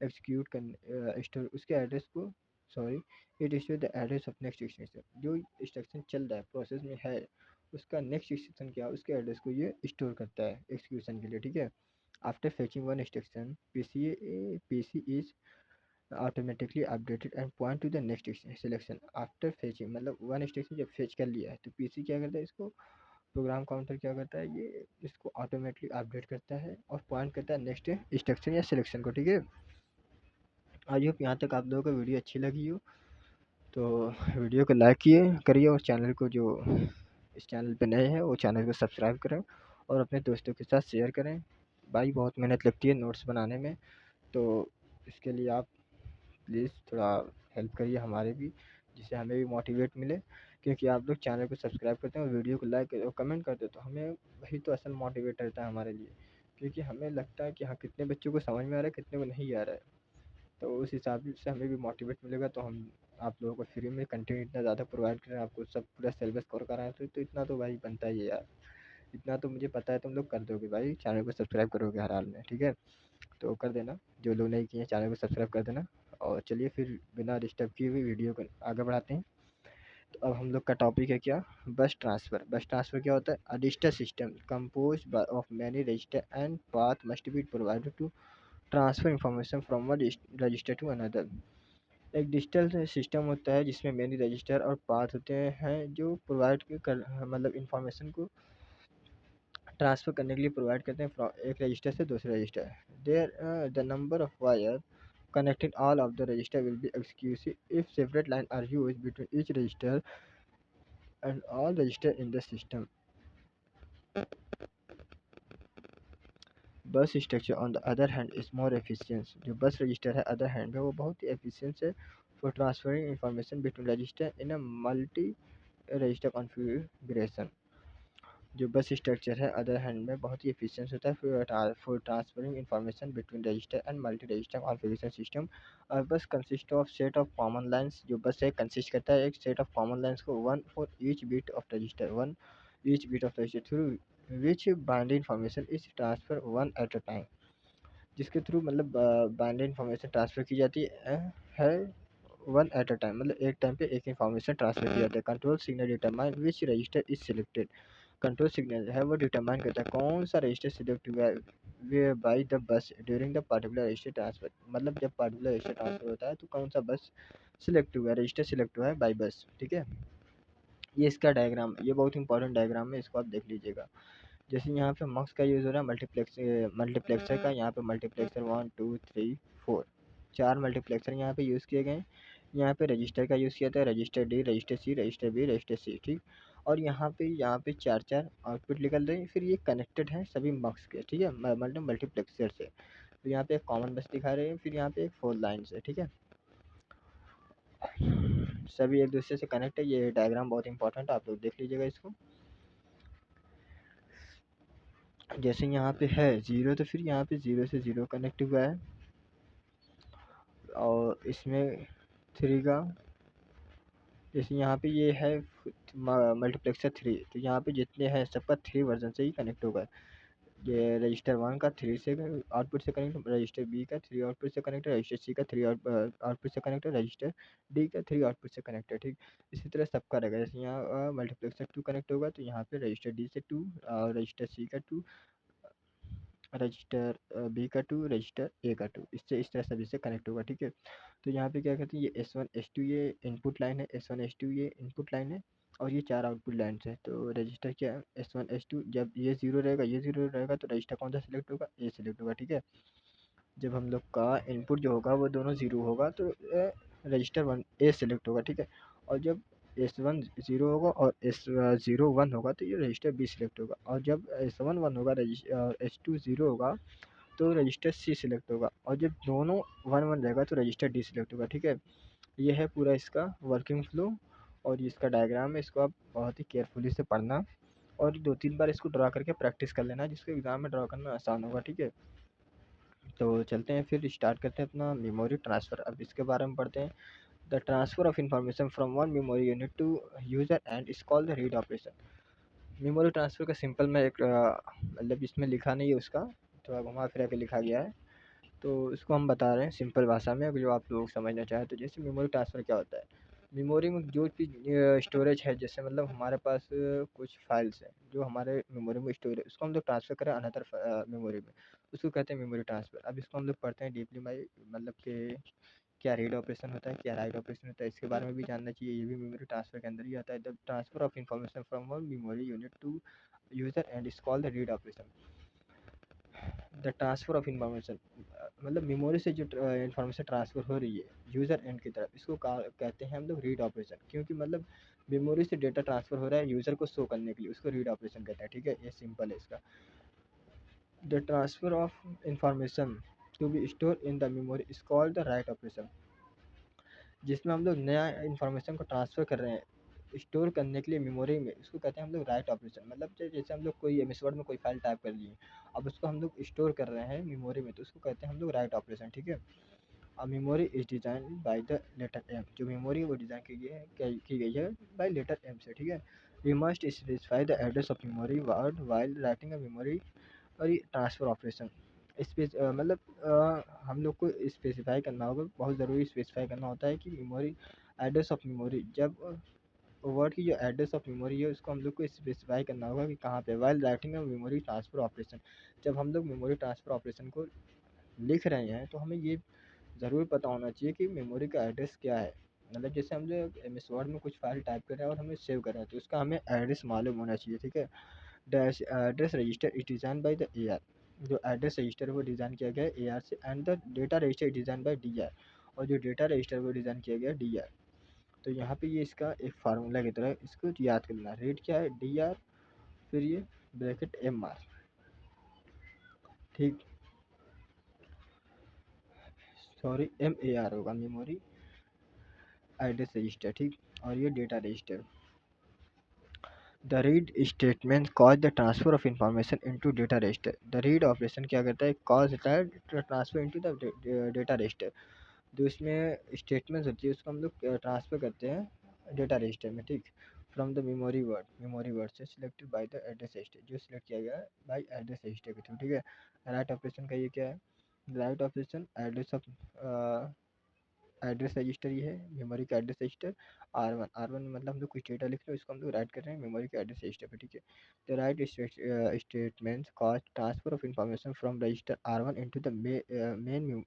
एक्सिक्यूट करने स्टोर उसके एड्रेस को, sorry, it store the address of next instruction, जो इंस्ट्रक्शन चल रहा है प्रोसेस में है उसका नेक्स्ट इंस्ट्रक्शन क्या है उसके एड्रेस को ये स्टोर करता है एक्सिक्यूशन के लिए, ठीक है। After fetching one instruction PC is automatically updated and point to the next selection. After fetching मतलब वन इंस्ट्रक्शन जब फेच कर लिया है तो पीसी क्या करता है, इसको प्रोग्राम काउंटर क्या करता है, ये इसको ऑटोमेटिकली अपडेट करता है और पॉइंट करता है नेक्स्ट इंस्ट्रक्शन या सिलेक्शन को, ठीक है। आई होप यहाँ तक आप लोगों को वीडियो अच्छी लगी हो, तो वीडियो को लाइक करिए और चैनल को, जो इस चैनल पे नए हैं वो चैनल को सब्सक्राइब करें और अपने दोस्तों के साथ शेयर करें। भाई बहुत मेहनत लगती है नोट्स बनाने में, तो इसके लिए आप प्लीज़ थोड़ा हेल्प करिए हमारे भी, जिससे हमें भी मोटिवेट मिले, क्योंकि आप लोग चैनल को सब्सक्राइब करते हैं और वीडियो को लाइक और कमेंट करते हैं तो हमें वही तो असल मोटिवेट रहता है हमारे लिए, क्योंकि हमें लगता है कि हाँ कितने बच्चों को समझ में आ रहा है कितने को नहीं आ रहा है, तो उस हिसाब से हमें भी मोटिवेट मिलेगा, तो हम आप लोगों को फ्री में कंटेंट इतना ज़्यादा प्रोवाइड करें, आपको सब पूरा सिलेबस कवर कराएं, तो इतना तो भाई बनता ही है यार, इतना तो मुझे पता है तुम लोग कर दोगे भाई, चैनल को सब्सक्राइब करोगे हर हाल में, ठीक है। तो कर देना, जो लोग नहीं किए हैं चैनल को सब्सक्राइब कर देना। और चलिए फिर बिना डिस्टर्ब किए हुए वीडियो को आगे बढ़ाते हैं। तो अब हम लोग का टॉपिक है क्या, बस ट्रांसफ़र। बस ट्रांसफ़र क्या होता है, a digital system compose of many register and path must be provided to transfer information from one register to another. एक डिजिटल सिस्टम होता है जिसमें मैनी रजिस्टर और पाथ होते हैं जो प्रोवाइड कर मतलब इंफॉर्मेशन को ट्रांसफ़र करने के लिए प्रोवाइड करते हैं एक रजिस्टर से दूसरे register. There the number of wire connecting all of the register will be exclusive if separate lines are used between each register and all register in the system. बस structure on the other hand is more efficient, जो बस register है other hand में वो बहुत ही efficient है for transferring information between register in a multi register configuration. जो बस स्ट्रक्चर है अदर हैंड में बहुत ही एफिशिएंट होता है for transferring information between register and multi register configuration system. और बस consist of set of common lines, जो बस है कंसिस्ट करता है एक सेट ऑफ कॉमन लाइन्स को, one for each bit of register, one each bit of register through which bind information is transfer one at a time, जिसके through मतलब bind information transfer की जाती है वन एट अ टाइम, मतलब एक time पे एक इंफॉर्मेशन ट्रांसफर किया जाता है। Control signal determine which register is selected, control signal है वो डिटरमाइन करता है कौन सा रजिस्टर सिलेक्ट हुआ है by the bus during the particular register transfer, मतलब जब पार्टिकुलर रजिस्टर ट्रांसफर होता है तो कौन सा बस सिलेक्ट हुआ है, रजिस्टर सिलेक्ट हुआ है बाई बस, ठीक है। ये इसका डायग्राम, ये बहुत इंपॉर्टेंट डायग्राम है, इसको आप देख लीजिएगा। जैसे यहाँ पे मक्स का यूज़ हो रहा है मल्टीप्लेक्सर का, यहाँ पे मल्टीप्लेक्सर 1 2 3 4 चार मल्टीप्लेक्सर यहाँ पे यूज़ किए गए। यहाँ पे रजिस्टर का यूज़ किया था, रजिस्टर डी, रजिस्टर सी, रजिस्टर बी, रजिस्टर सी, ठीक। और यहाँ पे चार चार आउटपुट निकल रहे हैं, फिर ये कनेक्टेड हैं सभी मक्स के, ठीक है, मल्टीप्लेक्सर से। तो यहाँ पे एक कॉमन बस दिखा रहे हैं, फिर यहाँ पे एक 4 लाइन्स है, ठीक है, सभी एक दूसरे से कनेक्ट है। ये डायग्राम बहुत इंपॉर्टेंट है, आप लोग देख लीजिएगा इसको। जैसे यहाँ पे है 0 तो फिर यहाँ पे 0 से 0 कनेक्ट हुआ है, और इसमें 3 का, जैसे यहाँ पे ये है मल्टीप्लेक्सर 3, तो यहाँ पे जितने हैं सबका 3 वर्जन से ही कनेक्ट होगा। ये रजिस्टर 1 का 3 से आउटपुट से कनेक्ट, रजिस्टर बी का 3 आउटपुट से कनेक्ट है, रजिस्टर सी का 3 आउटपुट से कनेक्ट है, रजिस्टर डी का 3 आउटपुट से कनेक्ट है। ठीक, इसी तरह सबका रहेगा। जैसे यहाँ मल्टीप्लेक्सर 2 कनेक्ट होगा तो यहाँ पे रजिस्टर डी से 2 और रजिस्टर सी का 2, रजिस्टर बी का 2, रजिस्टर ए का 2, इससे इस तरह सभी से कनेक्ट होगा। ठीक है, तो यहाँ पे क्या कहते हैं, ये S1 S2 ये इनपुट लाइन है, S1 S2 ये इनपुट लाइन है और ये 4 आउटपुट लाइन्स है। तो रजिस्टर क्या है, S1 S2, जब ये जीरो रहेगा, ये जीरो रहेगा तो रजिस्टर कौन सा सिलेक्ट होगा, ए सिलेक्ट होगा। ठीक है, जब हम लोग का इनपुट जो होगा वो दोनों ज़ीरो होगा तो रजिस्टर वन ए सिलेक्ट होगा। ठीक है, और जब S1 ज़ीरो होगा और S0 1 होगा तो ये रजिस्टर बी सिलेक्ट होगा, और जब S1 1 होगा और S2 ज़ीरो होगा तो रजिस्टर सी सिलेक्ट होगा, और जब दोनों 1 1 रहेगा तो रजिस्टर डी सिलेक्ट होगा। ठीक है, ये है पूरा इसका वर्किंग फ्लो और ये इसका डायग्राम है। इसको आप बहुत ही केयरफुली से पढ़ना और 2-3 बार इसको ड्रा करके प्रैक्टिस कर लेना, जिसको एग्ज़ाम में ड्रा करना आसान होगा। ठीक है, तो चलते हैं फिर स्टार्ट करते हैं अपना मेमोरी ट्रांसफ़र। अब इसके बारे में पढ़ते हैं। The transfer of information from one memory unit to user end is called the read operation. Memory transfer का सिंपल में एक मतलब इसमें लिखा नहीं है उसका, थोड़ा घुमा फिरा के लिखा गया है, तो इसको हम बता रहे हैं सिंपल भाषा में, अगर जो आप लोग समझना चाहें तो। जैसे मेमोरी ट्रांसफ़र क्या होता है, मेमोरी में जो भी स्टोरेज है, जैसे मतलब हमारे पास कुछ फाइल्स हैं जो हमारे मेमोरी में स्टोर है, उसको हम लोग ट्रांसफ़र करें अनदर मेमोरी में, उसको कहते हैं मेमोरी ट्रांसफ़र। अब इसको हम लोग पढ़ते हैं डीपली बाई, मतलब कि क्या रीड ऑपरेशन होता है, क्या राइट ऑपरेशन होता है, इसके बारे में भी जानना चाहिए। ये भी मेमोरी ट्रांसफ़र के अंदर ही आता है। The transfer of information from one memory unit to user end is called the read operation. The transfer of information मतलब मेमोरी से जो इन्फॉर्मेशन ट्रांसफ़र हो रही है यूज़र एंड की तरफ, इसको कहते हैं हम लोग रीड ऑपरेशन, क्योंकि मतलब मेमोरी से डेटा ट्रांसफ़र हो रहा है यूज़र को शो करने के लिए, उसको रीड ऑपरेशन कहते हैं। ठीक है, ये सिंपल है इसका। The transfer of information to be store in the memory is called the write operation. जिसमें हम लोग नया इन्फॉर्मेशन को ट्रांसफ़र कर रहे हैं स्टोर करने के लिए मेमोरी में, उसको कहते हैं हम लोग राइट ऑपरेशन। मतलब जैसे हम लोग कोई एमएस वर्ड में कोई फाइल टाइप कर लिए, अब उसको हम लोग स्टोर कर रहे हैं मेमोरी में, तो उसको कहते हैं हम लोग राइट ऑपरेशन। ठीक है, अब memory is design by the letter M, जो मेमोरी है वो डिज़ाइन की गई है बाय लेटर एम से। ठीक है, we must specify the address of memory word while writing a memory और ये ट्रांसफ़र ऑपरेशन। मतलब हम लोग को स्पेसिफाई करना होगा, बहुत ज़रूरी स्पेसिफाई करना होता है कि मेमोरी एड्रेस ऑफ मेमोरी, जब वर्ड की जो एड्रेस ऑफ मेमोरी है उसको हम लोग को स्पेसिफाई करना होगा कि कहाँ पे, while writing a memory transfer operation. जब हम लोग मेमोरी ट्रांसफ़र ऑपरेशन को लिख रहे हैं तो हमें ये ज़रूर पता होना चाहिए कि मेमोरी का एड्रेस क्या है। मतलब जैसे हम लोग एमएस वर्ड में कुछ फाइल टाइप कर रहे हैं और हमें सेव कर रहे हैं तो उसका हमें एड्रेस मालूम होना चाहिए। ठीक है, dash address register is design by the AR, जो एड्रेस रजिस्टर है वो डिज़ाइन किया गया है एआर से, and the data register is design by DR, और जो डेटा रजिस्टर वो डिज़ाइन किया गया है डीआर। तो यहाँ पे ये इसका एक फार्मूला की तरह इसको याद करना, रीड क्या है डीआर, फिर ये ब्रैकेट एम आर। ठीक, सॉरी एम ए आर होगा, मेमोरी एड्रेस रजिस्टर। ठीक, और ये data register. The read statement cause the transfer of information into data register. The read operation क्या करता है, कॉज होता है transfer into the data register. जो इसमें स्टेटमेंट्स होती है उसको हम लोग ट्रांसफ़र करते हैं डेटा रजिस्टर में। ठीक, फ्रॉम द मेमोरी वर्ड से selected by the address register, जो सिलेक्ट किया गया है बाय एड्रेस रजिस्टर के थ्रू। ठीक है, राइट ऑपरेशन का ये क्या है, write operation address of address register, ये है मेमोरी का एड्रेस रजिस्टर आर वन मतलब हम लोग कुछ डेटा लिख रहे हैं उसको हम लोग राइट कर रहे हैं मेमोरी के एड्रेस रजिस्टर पे। ठीक है, the right statement cause transfer of information from register R1 into the main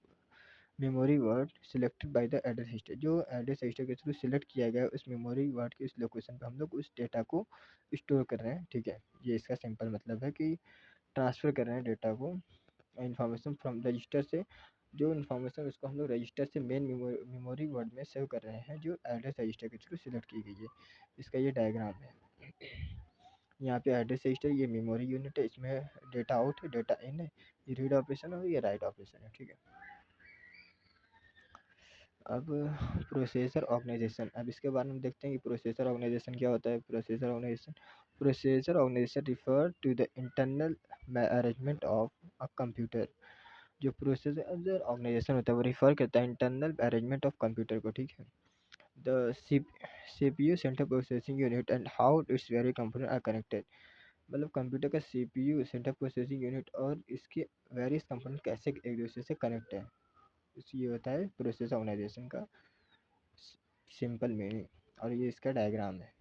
memory word selected by the address register, जो एड्रेस रजिस्टर के थ्रू सिलेक्ट किया गया है उस मेमोरी वर्ड के उस लोकेशन पे हम लोग उस डेटा को स्टोर कर रहे हैं। ठीक है, ये इसका सिंपल मतलब है कि ट्रांसफ़र कर रहे हैं डेटा को, इन्फॉर्मेशन फ्रॉम रजिस्टर से, जो इन्फॉर्मेशन उसको हम लोग रजिस्टर से मेन मेमोरी वर्ड में सेव कर रहे हैं जो एड्रेस रजिस्टर के थ्रू सिलेक्ट की गई है। इसका ये डायग्राम है। यहाँ पे एड्रेस रजिस्टर, ये मेमोरी यूनिट है, इसमें डेटा आउट है, डेटा इन है, ये रीड ऑपरेशन है और ये राइट ऑपरेशन है। ठीक है, अब प्रोसेसर ऑर्गेनाइजेशन, अब इसके बारे में देखते हैं कि प्रोसेसर ऑर्गेनाइजेशन क्या होता है। Processor organization refer to the internal arrangement of a computer. जो प्रोसेसर ऑर्गेनाइजेशन होता है वो रिफर करता है इंटरनल अरेंजमेंट ऑफ कंप्यूटर को। ठीक है, the CPU central processing unit and how its very component are connected. मतलब कंप्यूटर का सीपीयू, सेंट्रल प्रोसेसिंग यूनिट और इसके वेरियस कंपोनेंट कैसे एक दूसरे से कनेक्ट है, ये होता है प्रोसेस ऑर्गेनाइजेशन का सिंपल मीनिंग। और ये इसका डायग्राम है।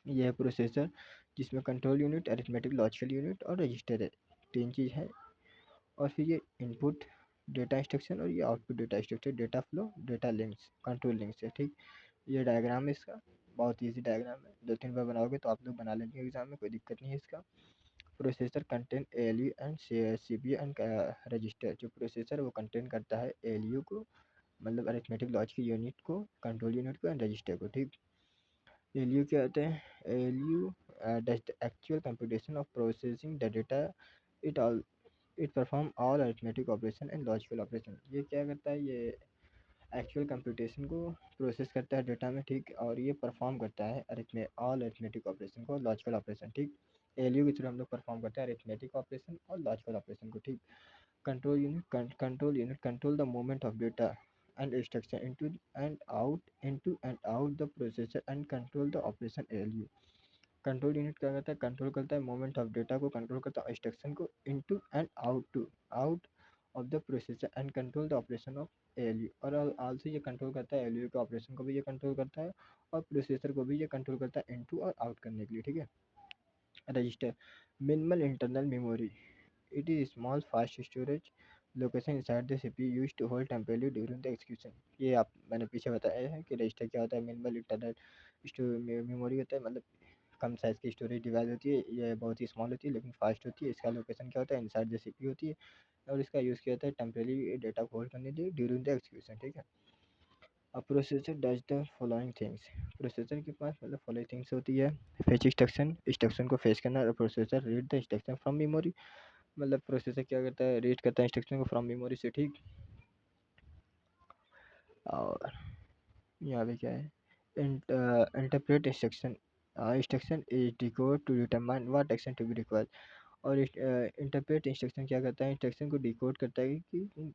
यह प्रोसेसर जिसमें control unit, arithmetic logical unit और रजिस्टर है, तीन चीज़ है। और फिर ये इनपुट डेटा इंस्ट्रक्शन और ये output data structure, data flow, data links, control links है। ठीक, ये डायग्राम है इसका, बहुत ईजी डायग्राम है, 2-3 बार बनाओगे तो आप लोग बना लेंगे एग्जाम में, कोई दिक्कत नहीं है इसका। Processor contain ALU and CPU and register. जो प्रोसेसर वो कंटेन करता है एएलयू को, मतलब अरिथमेटिक लॉजिकल यूनिट को, कंट्रोल यूनिट को एंड रजिस्टर को। ठीक, एएलयू क्या होता है? ALU does the actual computation of processing the data, it all it perform all arithmetic operation and logical operation. ये क्या करता है? ये एक्चुअल कंप्यूटेशन को प्रोसेस करता है डेटा में, ठीक, और ये परफॉर्म करता है ऑल अरिथमेटिक ऑपरेशन को, लॉजिकल ऑपरेशन। ठीक, एएलयू के थ्रू हम लोग परफॉर्म करते हैं अरिथमेटिक ऑपरेशन और लॉजिकल ऑपरेशन को। ठीक, control unit control the movement of data and instruction into and out the processor and control the operation ALU। Control unit क्या करता है? कंट्रोल करता है मूवमेंट ऑफ डेटा को, कंट्रोल करता है इंस्ट्रक्शन को into and out of the processor and control the operation of ALU. और आल्सो ये कंट्रोल करता है एएलयू के ऑपरेशन को भी, ये कंट्रोल करता है, और प्रोसेसर को भी ये कंट्रोल करता है इनटू और आउट करने के लिए। ठीक है। Register, minimal internal memory, it is small fast storage location inside the CPU used to hold temporarily during the execution। ये आप मैंने पीछे बताया है कि रजिस्टर क्या होता है। मिनिमल इंटरनल मेमोरी होता है, मतलब कम साइज़ की स्टोरेज डिवाइस होती है। ये बहुत ही स्मॉल होती है लेकिन फास्ट होती है। इसका लोकेशन क्या होता है? इनसाइड द सीपीयू होती है, और इसका यूज़ किया जाता है टेम्परेरी डेटा को होल्ड करने के लिए ड्यूरिंग द एक्सक्यूशन। ठीक है। अब processor does the following things. Processor के पास मतलब फॉलोइंग थिंग्स होती है। फेच इंस्ट्रक्शन को फेच करना, और processor read the instruction from memory, मतलब प्रोसेसर क्या करता है? रीड करता है इंस्ट्रक्शन को फ्रॉम मेमोरी से। ठीक, और यहाँ पे क्या है? Interpret instruction, instruction is decode to determine what action to be required. और इंटरप्रेट इंस्ट्रक्शन क्या करता है? इंस्ट्रक्शन को डिकोड करता है कि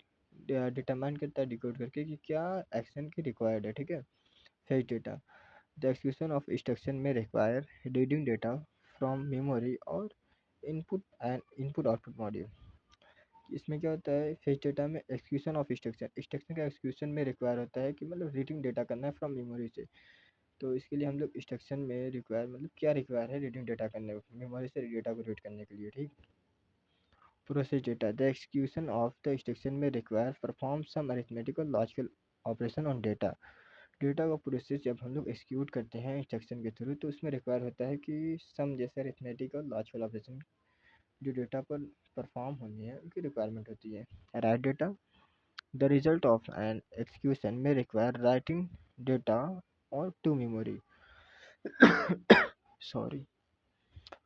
डिटरमाइन करता है डिकोड करके कि क्या एक्शन की रिक्वायर्ड है। ठीक है। Fetch data, the execution of instruction में require reading data from memory और इनपुट आउटपुट मॉड्यूल। इसमें क्या होता है? फेच डेटा में एक्सक्यूशन ऑफ इंस्ट्रक्शन का एक्सक्यूशन में रिक्वायर होता है कि मतलब रीडिंग डेटा करना है फ्रॉम मेमोरी से। तो इसके लिए हम लोग इंस्ट्रक्शन में रिक्वायर, मतलब क्या रिक्वायर है? रीडिंग डेटा करने को, मेमोरी से डेटा को रीड करने के लिए। ठीक, process data, the execution of the instruction में रिक्वायर परफॉर्म सम अरिथमेटिक और logical operation on data. Data का प्रोसेस जब हम लोग एक्सिक्यूट करते हैं इंस्ट्रक्शन के थ्रू, तो उसमें रिक्वायर होता है कि सम जैसे अरिथमेटिक और लॉजिकल ऑपरेशन जो डेटा पर परफॉर्म होनी है उनकी रिक्वायरमेंट होती है। Write data, the result of an execution में रिक्वायर राइटिंग डेटा और to memory. Sorry,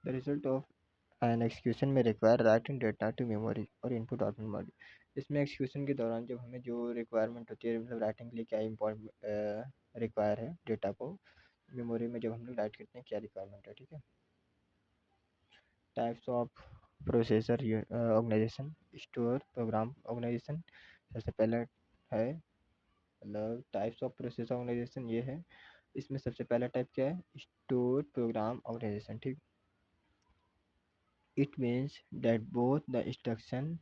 the result of an execution में require writing data to memory और इनपुट आउटपुट मेमोरी। इसमें एक्सक्यूशन के दौरान जब हमें जो रिक्वायरमेंट होती है, मतलब राइटिंग के लिए क्या इम्पोर्टेंट रिक्वायर है डेटा को, मेमोरी में जब हम लोग राइट करते हैं क्या रिक्वायरमेंट है। ठीक है। Types of processor organization, store program organization सबसे पहले है। मतलब टाइप्स ऑफ प्रोसेसर ऑर्गेनाइजेशन ये है। इसमें सबसे पहला टाइप क्या है? Store program organisation. ठीक, it means that both the instruction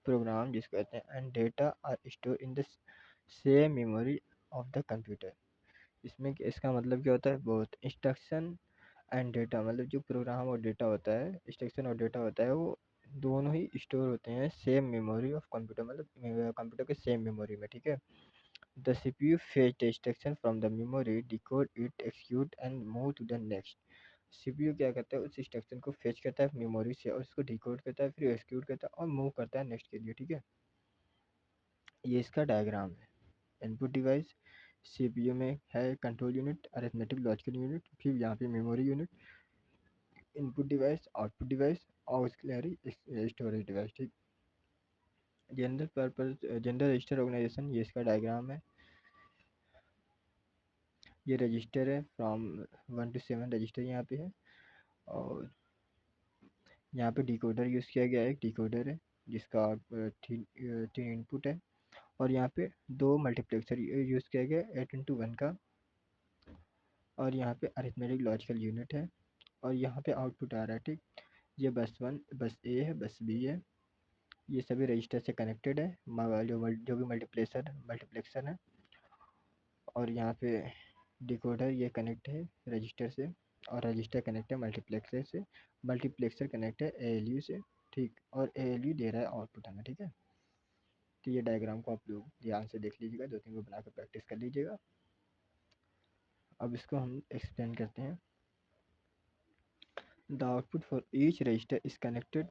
program जिसको कहते हैं and data are store in the same memory of the computer. इसमें इसका मतलब क्या होता है? बोथ इंस्ट्रक्शन एंड डेटा, मतलब जो प्रोग्राम और डेटा होता है, इंस्ट्रक्शन और डेटा होता है, वो दोनों ही स्टोर होते हैं सेम मेमोरी ऑफ कंप्यूटर, मतलब कंप्यूटर के सेम मेमोरी में। ठीक है। The CPU fetch the instruction from the memory, decode it, execute and move to the next. CPU क्या करता है? उस इंस्ट्रक्शन को फेच करता है मेमोरी से और उसको डिकोड करता है, फिर एक्सिक्यूट करता है और मूव करता है नेक्स्ट के लिए। ठीक है। ये इसका डायग्राम है। इनपुट डिवाइस, सीपीयू में है control unit, arithmetic logical unit, फिर यहाँ पे memory unit, input device, output device, auxiliary storage device. ठीक, जनरल रजिस्टर ऑर्गेनाइजेशन, ये इसका डायग्राम है। ये रजिस्टर है, फ्रॉम 1 to 7 रजिस्टर यहाँ पे है। और यहाँ पे डिकोडर यूज़ किया गया है, एक डिकोडर है जिसका तीन इनपुट है। और यहाँ पे दो मल्टीप्लेक्सर यूज़ किया गया है, 8x1 का। और यहाँ पे अरिथमेटिक लॉजिकल यूनिट है और यहाँ पे आउटपुट आ रहा है, ठीक। ये बस 1 बस ए है, बस बी है, ये सभी रजिस्टर से कनेक्टेड है, जो भी मल्टीप्लेक्सर है। और यहाँ पे डिकोडर ये कनेक्ट है रजिस्टर से, और रजिस्टर कनेक्ट है मल्टीप्लेक्सर से, मल्टीप्लेक्सर कनेक्ट है एएलयू से, ठीक। और एएलयू दे रहा है आउटपुट हमें, ठीक है। तो ये डायग्राम को आप लोग ध्यान से देख लीजिएगा, 2-3 को बना कर प्रैक्टिस कर लीजिएगा। अब इसको हम एक्सप्लेन करते हैं। The output for each register is connected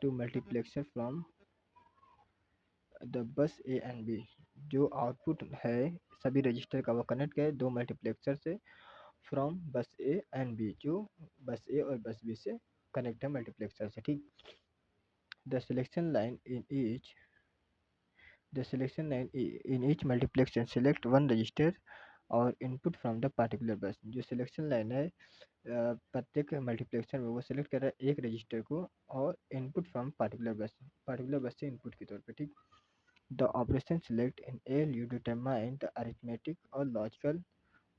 to multiplexer from the bus A and B. जो आउटपुट है सभी रजिस्टर का वो कनेक्ट किया है 2 मल्टीप्लेक्सर से फ्रॉम बस ए एंड बी, जो बस ए और बस बी से कनेक्ट है मल्टीप्लेक्सर से, ठीक। The selection line in each multiplexer select one register और इनपुट फ्रॉम द पार्टिकुलर बस। जो सिलेक्शन लाइन है प्रत्येक मल्टीप्लेक्सर में वो सिलेक्ट कर रहा है एक रजिस्टर को और इनपुट फ्रॉम पार्टिकुलर बस से इनपुट के तौर पे, ठीक। The operation select in ALU determine the arithmetic और logical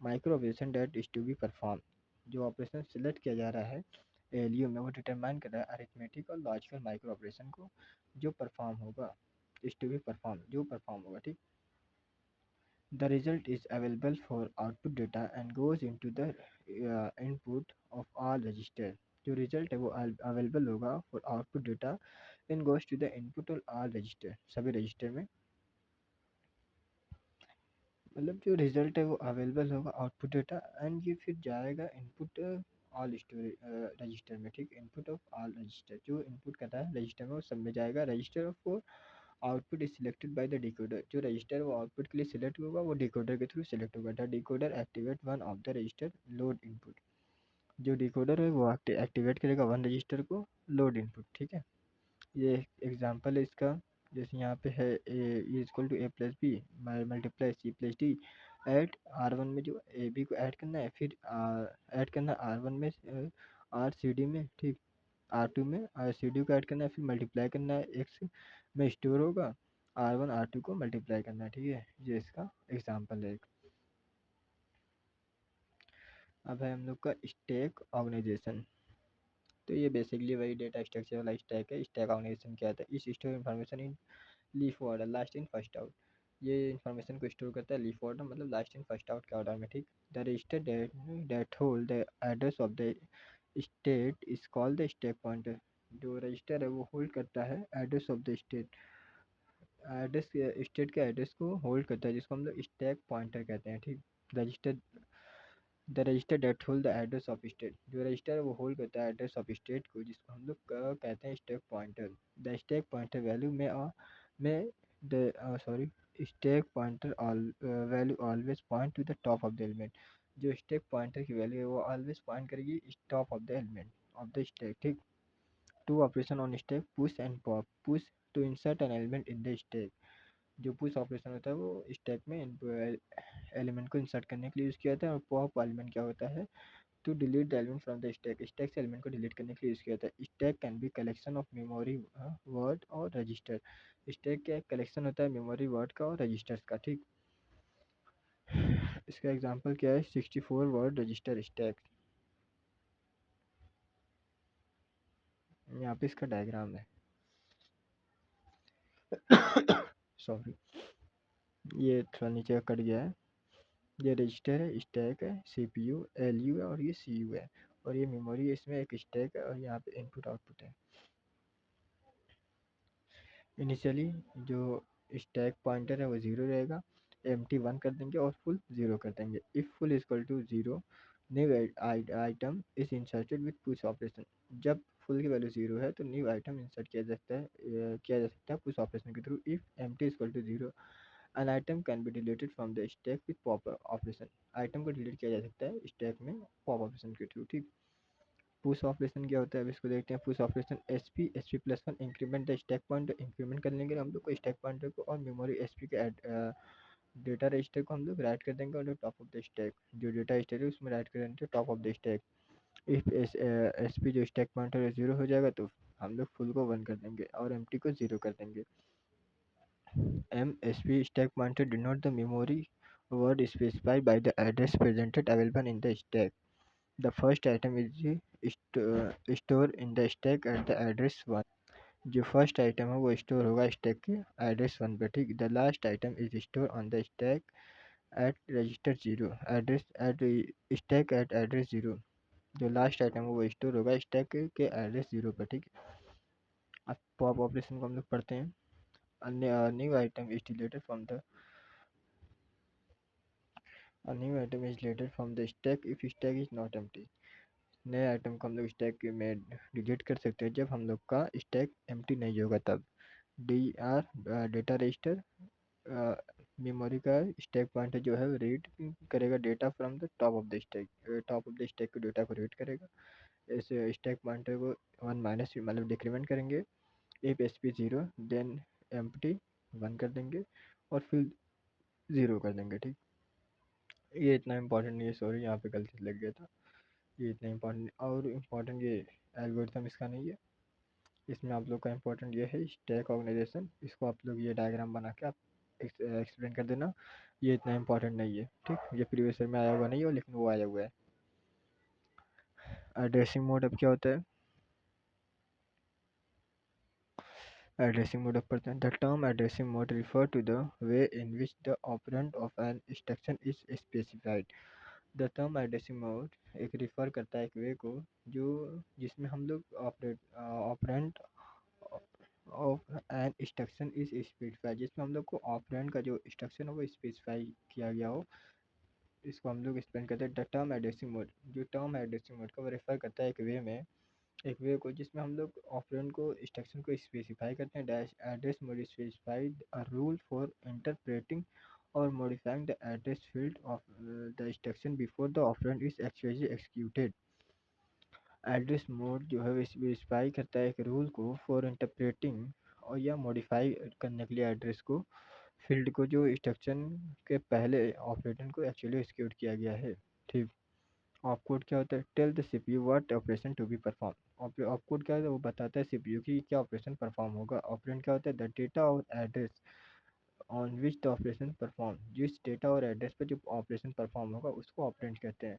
micro operation that is to be perform. जो ऑपरेशन सिलेक्ट किया जा रहा है ALU में वो डिटरमाइन कर रहा है अरिथमेटिक और लॉजिकल माइक्रो ऑपरेशन को जो परफॉर्म होगा, इज टू बी परफॉर्म, जो परफॉर्म होगा, ठीक। The result is available for output data and goes into the input of all register। जो रिजल्ट है वो अवेलेबल होगा for output data then goes to the input और all register, सभी register में। मतलब जो रिजल्ट है वो अवेलेबल होगा आउटपुट डेटा एंड ये फिर जाएगा इनपुट ऑल स्टोरेज रजिस्टर में, ठीक। इनपुट ऑफ ऑल रजिस्टर, जो इनपुट करता है रजिस्टर में वो सब में जाएगा। Register of output is selected by the decoder. जो रजिस्टर वो आउटपुट के लिए सिलेक्ट होगा वो डिकोडर के थ्रू सिलेक्ट होगा। The decoder activate one of the register load input. जो डिकोडर है वो एक्टिवेट करेगा वन रजिस्टर को लोड इनपुट, ठीक है। ये एग्जांपल है इसका। जैसे यहाँ पे है A equal to A plus B multiply C plus D. Add R1 में जो ए बी को ऐड करना है, फिर ऐड करना है R1 में आर सी डी में, ठीक। R2 में आर सी डी को ऐड करना है, फिर मल्टीप्लाई करना है एक्स में स्टोर होगा, R1 R2 को मल्टीप्लाई करना है, ठीक है। ये इसका एग्जांपल है एक। अब है हम लोग का स्टैक ऑर्गेनाइजेशन। तो ये बेसिकली वही डेटा स्ट्रक्चर वाला स्टैक है। स्टैक ऑर्गेनाइजेशन क्या होता है? इस store information in leaf order last in first out. ये इन्फॉर्मेशन को स्टोर करता है लीफ ऑर्डर मतलब लास्ट इन फर्स्ट आउट के ऑर्डर में, ठीक। The register that hold the address of the state is called the stack pointer. जो register है वो होल्ड करता है address of the state, address state के एड्रेस को होल्ड करता है, जिसको हम लोग स्टैक पॉइंटर कहते हैं, ठीक। Register the register that hold the address of state. जो रजिस्टर है वो होल्ड करता है एड्रेस ऑफ स्टेट को, जिसको हम लोग कहते हैं stack pointer. The stack pointer value में the sorry stack pointer value always point to the top of the element. जो स्टैक पॉइंटर की वैल्यू है वो ऑलवेज पॉइंट करेगी top of the element of the stack, ठीक। Two operation on stack push and pop. Push to insert an element in the stack. जो push operation होता है वो स्टैक में एलिमेंट को इंसर्ट करने के लिए यूज़ किया जाता है। और पॉप एलिमेंट क्या होता है? To delete the element from the stack. Stack से एलिमेंट को डिलीट करने के लिए यूज़ किया जाता है। Stack can be collection of memory word और रजिस्टर। स्टैक का कलेक्शन होता है मेमोरी वर्ड का और रजिस्टर्स का, ठीक। इसका एग्जांपल क्या है? 64 वर्ड रजिस्टर स्टैक। यहाँ पे इसका डायग्राम है। सॉरी, ये थोड़ा नीचे का कट गया है। ये रजिस्टर है, स्टैक है, CPU LU है और ये CU है, और ये मेमोरी है। इसमें एक स्टैक है और यहाँ पे इनपुट आउटपुट है। इनिशियली जो स्टैक पॉइंटर है वो 0 रहेगा, एम्प्टी 1 कर देंगे और फुल 0 कर देंगे। If full equal to 0 new item is inserted with push operation. जब फुल की वैल्यू 0 है तो न्यू आइटम इंसर्ट किया जा सकता है पुश ऑपरेशन के through. If empty equal to 0 an item can be deleted from the stack with pop operation. Item को डिलीट किया जा सकता है स्टैक में पॉप ऑपरेशन के थ्रू, ठीक। पुश ऑपरेशन क्या होता है? अब इसको देखते हैं। Push operation SP plus one increment the stack pointer. Increment कर लेंगे हम लोग को स्टैक पॉइंटर को, और मेमोरी SP के डेटा रजिस्टर को हम लोग राइट कर देंगे on top of the stack. जो डेटा स्टोर है उसमें राइट कर देंगे top of the stack. If SP जो स्टैक पॉइंटर है 0 हो जाएगा तो हम लोग फुल को 1 कर देंगे और एम्प्टी को 0 कर देंगे। MSP stack pointer denote the memory word specified by the address presented available in the stack। The first item is store in the stack at the address 1। जो फर्स्ट आइटम है वो स्टोर होगा stack के address 1 पे, ठीक। The last item is store on the stack at register 0 address at stack at address 0। जो last item है वो स्टोर होगा स्टैक के एड्रेस 0 पर, ठीक है। अब पॉप ऑपरेशन को हम लोग पढ़ते हैं। New item is deleted from the new item is deleted from the stack if stack is not empty. नए आइटम को हम लोग स्टैक में डिलीट कर सकते हैं जब हम लोग का स्टैक एम्प्टी नहीं होगा तब। D R data register memory का स्टैक पॉइंटर जो है रीड करेगा data from the top of the stack. Top of the stack के डेटा को रीड करेगा। इस स्टैक पॉइंटर को 1 माइनस मतलब डिक्रीमेंट करेंगे। If S P 0 then empty 1 कर देंगे और फिर 0 कर देंगे, ठीक। ये इतना इंपॉर्टेंट नहीं है, सॉरी यहाँ पे गलती से लग गया था। ये इतना इंपॉर्टेंट और इम्पॉर्टेंट ये एल्गोरिथम इसका नहीं है। इसमें आप लोग का इंपॉर्टेंट ये है स्टैक ऑर्गेनाइजेशन। इसको आप लोग ये डायग्राम बना के आप एक्सप्लेन कर देना। ये इतना इंपॉर्टेंट नहीं है, ठीक। ये प्रीवियस ईयर में आया हुआ नहीं है लेकिन वो आया हुआ है। एड्रेसिंग मोड अब क्या होता है? एड्रेसिंग मोड अब पढ़ते हैं। The term addressing mode refer to the way in which the operand of an instruction is specified. The term addressing mode एक रिफ़र करता है एक वे को जो जिसमें हम लोग operand of an instruction is specify, जिसमें हम लोग को ऑपरेंड का जो इंस्ट्रक्शन है वो स्पेसिफाई किया गया हो। इसको हम लोग एक्सप्लेन करते हैं। द टर्म एड्रेसिंग मोड जो टर्म एड्रेसिंग मोड का वो रेफर करता है एक वे में, एक वे को जिसमें हम लोग ऑपरेंड को इंस्ट्रक्शन को स्पेसिफाई करते हैं। Dash address mode specified a rule for interpreting और modifying the address field of the instruction before the operand is actually executed. Address mode जो है वो स्पेसिफाई करता है एक रूल को फॉर इंटरप्रेटिंग और या मॉडिफाई करने के लिए एड्रेस को फील्ड को जो इंस्ट्रक्शन के पहले ऑपरेटर को एक्चुअली एक्सिक्यूट किया गया है, ठीक। ऑपकोड क्या होता है? Tell the CPU what operation to be perform. Opcode क्या है? वो बताता है सीपीयू की क्या ऑपरेशन परफॉर्म होगा। ऑपरेंड क्या होता है? द डेटा और address on which the operation perform. जिस डेटा और एड्रेस पर जो ऑपरेशन परफॉर्म होगा उसको ऑपरेंड कहते हैं।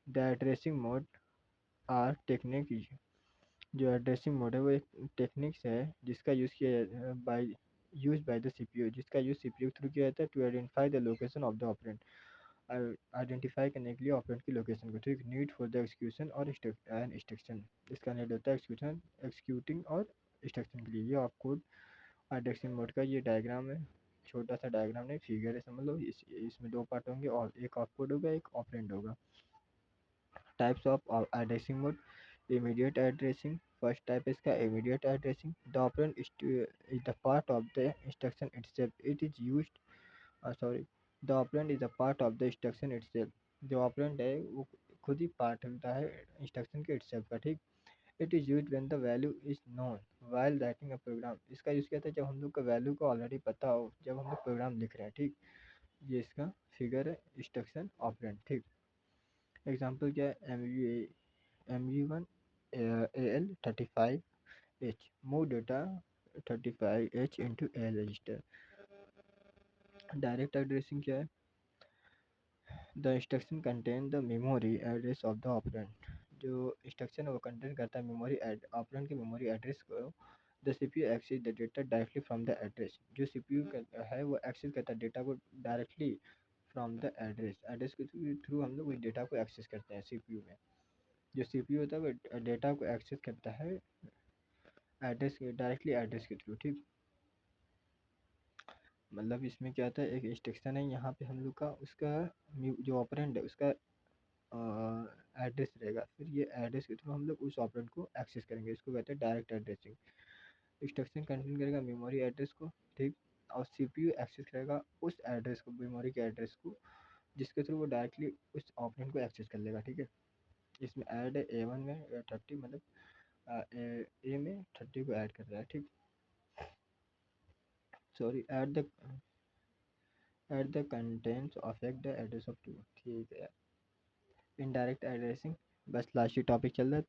The addressing mode are technique. जो एड्रेसिंग मोड है वो एक टेक्निक्स है जिसका यूज बाय द सीपीयू, जिसका यूज सीपीयू थ्रू किया जाता है to identify the location of the operand. Identify करने के लिए ऑपरेंड की लोकेशन को, ठीक। नीड फॉर द एक्सक्यूशन और इंस्ट्रक्शन। इसका नीड होता है एक्सक्यूशन एक्सिक्यूटिंग और इंस्ट्रक्शन के लिए। ये ऑपकोड एड्रेसिंग मोड का ये डायग्राम है। छोटा सा डायग्राम नहीं, फिगर है, समझ लो। इसमें दो पार्ट होंगे और एक ऑपकोड होगा एक ऑपरेंड होगा। Types of addressing mode. Immediate addressing first type है इसका immediate addressing. The operand is the part of the instruction itself it is used sorry the operand is a part of the instruction itself. जो operand है वो खुद ही part होता है instruction के itself का, ठीक। It is used when the value is known while writing a program. इसका यूज किया था जब हम लोग का वैल्यू को ऑलरेडी पता हो जब हम लोग प्रोग्राम लिख रहे हैं, ठीक। ये इसका फिगर है इंस्ट्रक्शन ऑपरेंड, ठीक। एग्जाम्पल क्या है? MU1 AL35H move data 35H into AL register। Direct addressing क्या है? The instruction contain the memory address of the operand. जो इंस्ट्रक्शन है वो कंटेन करता है मेमोरी ऑपरेंड के मेमोरी एड्रेस को। The CPU access the data directly from the address. जो सीपीयू है वो एक्सेस करता है डेटा को directly from the address. Address के थ्रू हम लोग उस डेटा को एक्सेस करते हैं सीपीयू में। जो सीपीयू होता है वो डेटा को एक्सेस करता है एड्रेस के डायरेक्टली एड्रेस के थ्रू, ठीक। मतलब इसमें क्या होता है एक इंस्ट्रक्शन है यहाँ पे हम लोग का उसका जो ऑपरेंड है उसका एड्रेस रहेगा, फिर ये एड्रेस के थ्रू हम लोग उस ऑपरेंड को एक्सेस करेंगे। इसको कहते हैं डायरेक्ट एड्रेसिंग। इंस्ट्रक्शन कंटेन करेगा मेमोरी एड्रेस को, ठीक। और सीपीयू एक्सेस करेगा उस एड्रेस को मेमोरी के एड्रेस को जिसके थ्रू वो डायरेक्टली उस ऑपरेंड को एक्सेस कर लेगा, ठीक है। इसमें ऐड है A1 में 30 मतलब ए में 30 को ऐड कर रहा है, ठीक। Sorry at the contents affect the address of to, ठीक है। इनडायरेक्ट एड्रेसिंग बस लास्ट ही टॉपिक चल रहा है।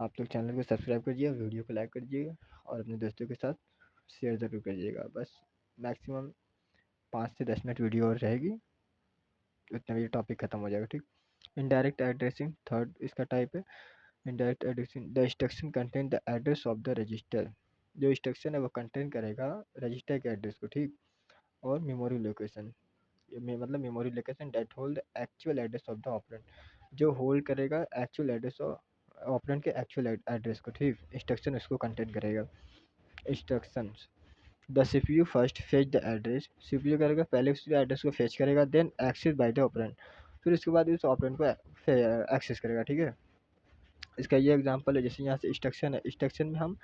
आप लोग चैनल को सब्सक्राइब करिए, वीडियो को लाइक करिएगा और अपने दोस्तों के साथ शेयर ज़रूर करिएगा। बस मैक्सिमम 5 से 10 मिनट वीडियो और रहेगी, उतना भी टॉपिक ख़त्म हो जाएगा, ठीक। इनडायरेक्ट एड्रेसिंग थर्ड इसका टाइप है। Indirect addressing, the instruction contain the address of the register, जो इंस्ट्रक्शन है वो कंटेन करेगा रजिस्टर के एड्रेस को, ठीक। और मेमोरी लोकेशन, मतलब memory location that hold actual address of the operand, जो होल्ड करेगा एक्चुअल एड्रेस ऑपरेंड के एक्चुअल एड्रेस को, ठीक। इंस्ट्रक्शन उसको कंटेन करेगा। Instructions, the CPU first fetch the address, CPU करेगा पहले उस एड्रेस को फेच करेगा, then access by the operand, फिर उसके बाद उस ऑपरेंड को एक्सेस करेगा, ठीक है। इसका ये एग्जांपल है, जैसे यहाँ से इंस्ट्रक्शन है, इंस्ट्रक्शन में हम